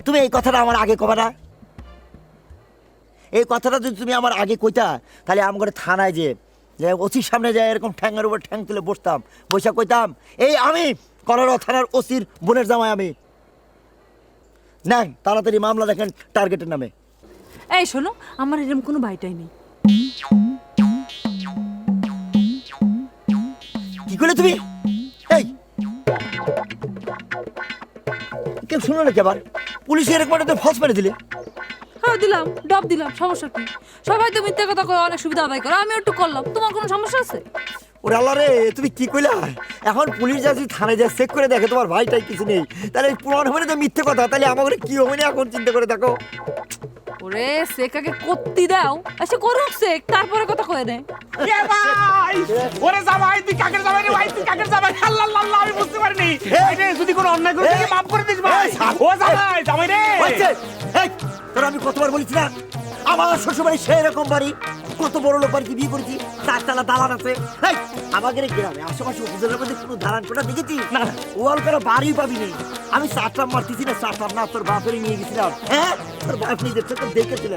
তুমি এই কথাটা আমার আগে কবা না? এই কথাটা যদি তুমি আমার আগে কইতা তাহলে আমার থানায় যে ওসির সামনে যায় এরকম ঠ্যাঙের উপর ঠ্যাং তুলে বসতাম, বসে কইতাম এই আমি কলারা থানার ওসির বোনের জামাই আমি। না তাড়াতাড়ি মামলা দেখেন টার্গেটের নামে। এই শোনো, আমার এরকম কোনো ভাইটাই নেই। কি করলে তুমি? এই কেউ শুনো না, আবার পুলিশ এরকম একটা ফলস মেরে দিলে। হ্যাঁ দিলাম, ডব দিলাম, সমস্যা কি? সবাই তো মিথ্যা কথা কয়, অনেক সুবিধা আদায় করে, আমি একটু করলাম, তোমার কোনো সমস্যা আছে? ওরে আল্লাহ রে, তুমি কি কইলা? এখন পুলিশ যদি থানায় যায় চেক করে দেখে তোমার ভাইটাই কিছু নেই, তাহলে পুরান হবে না তো মিথ্যে কথা, তাহলে আমাকে কি হবে না এখন চিন্তা করে দেখো। ওরে সেকাকে কত্তি দাও, এসে করুক সেক, তারপরে কথা কয়ে নেয়। এ ভাই, ওরে জামাই, তুই কাকের জামাই রে ভাই, তুই কাকের জামাই? আল্লাহ আল্লাহ, আমি বুঝতে পারিনি। এই রে, যদি কোনো অন্যায় করে থাকি মাফ করে দিস ভাই। ও জামাই, জামাই রে। এই তোর আমি কতবার বলেছি না, আমার শ্বশুরবাড়ি সেই রকম বাড়ি, কত বড় লোক বাড়িতে বিয়ে করেছি, 4 তলা দালান আছে। এই আমাদের গ্রামে আশেপাশে উপজেলার মধ্যে কোনো দালান কোটা দেখেছি? না না, ওয়াল করা বাড়ি পাবি নেই। আমি 4 ট্রাম মারতেছি না, 4 ট্রাম না, তোর বাপেরই নিয়ে গেছিলাম। হ্যাঁ, তোর বাপ নিজের চোখে দেখেছিল।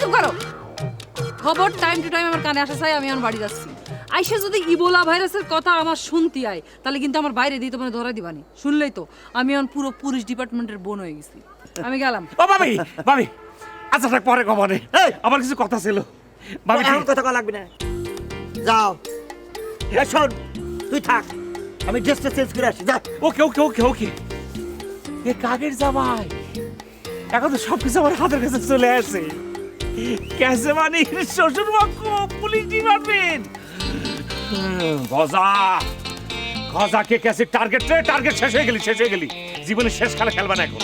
চুপ করো। খবর টাইম টু টাইম আমার কানে আসা চাই, আমি আমার বাড়ি যাচ্ছি। আইসা যদি ইবোলা ভাইরাসের কথা আমার শুনতে আয় তাহলে কিন্তু আমার বাইরে দিয়ে তোমার ধরা দিবানি। শুনলেই তো আমি এখন পুরো পুলিশ ডিপার্টমেন্টের বোন হয়ে গেছি। আমি গেলাম। ও ভাবি, ভাবি, আচ্ছা থাক, পরে কমানে আমার কিছু কথা ছিল। ভাবি এখন কথা কওয়া লাগবে না, যাও। শোন তুই থাক, আমি ড্রেসটা চেঞ্জ করে আসি। যা। ওকে ওকে ওকে ওকে। এ কাকের জামাই, এখন তো সবকিছু আমার হাতের কাছে চলে আসে। কেসে মানে শ্বশুর পক্ষ, পুলিশ ডিপার্টমেন্ট, গজা গজাকে কেসে টার্গেট রে, টার্গেট শেষ হয়ে গেলি, শেষ হয়ে গেলি, জীবনের শেষ খেলা খেলবা না এখন।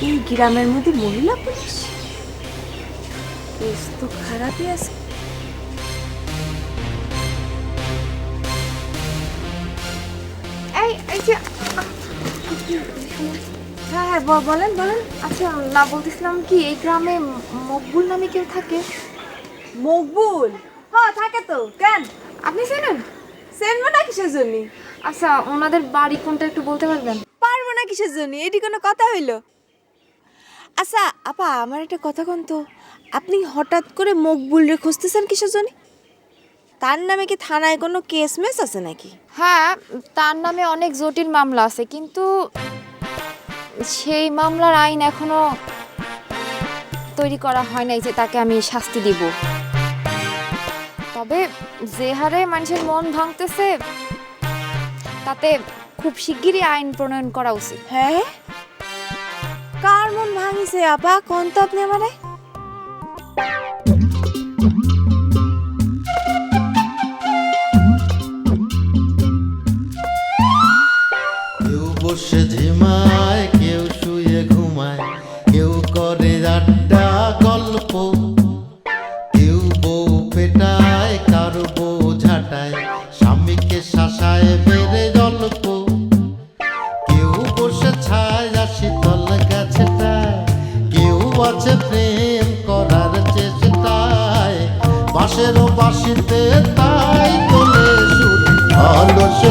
এই গ্রামের মধ্যে মহিলা পুলিশ কেস তো খারাপই আছে। এই যে হ্যাঁ হ্যাঁ বলেন বলেন। আচ্ছা না বলতেছিলাম কি এই গ্রামে মকবুল নামে কেউ থাকে? মকবুল? হ্যাঁ থাকে তো। কেন, আপনি চেনেন? চেনবো না কিসের জন্য? আচ্ছা ওনাদের বাড়ি কোনটা একটু বলতে পারবেন? পারবো না কিসের জন্য? এটি কোনো কথা হইলো? আচ্ছা আপা, আমার একটা কথা কোন তো, আপনি হঠাৎ করে মকবুল রে খুঁজতেছেন কিসের জন্য? তার নামে কি থানায় কোনো কেস মেস আছে নাকি? হ্যাঁ তার নামে অনেক জটিল মামলা আছে, কিন্তু সেই মামলার আইন এখনো তৈরি করা হয় নাই যে তাকে আমি শাস্তি দিব। তবে যে হারে মানুষের মন ভাঙতেছে তাতে খুব শিগগিরই আইন প্রণয়ন করা উচিত। হ্যাঁ, কার মন ভাঙিছে আপা কোন তো আপনি আমারে? কেউ বসে ঝিমায়, কেউ শুয়ে ঘুমায়, কেউ করে আড্ডা গল্প, কেউ বউ পেটায়, কারো বউ ঝাঁটায়, স্বামীকে শাসায় বেড়ে গল্প, কেউ বসে ছায় শীতল গাছটায়, কেউ আছে প্রেম করার চেষ্টায়, বাঁশেরও বাঁশিতে তাই তোলে সুর অলস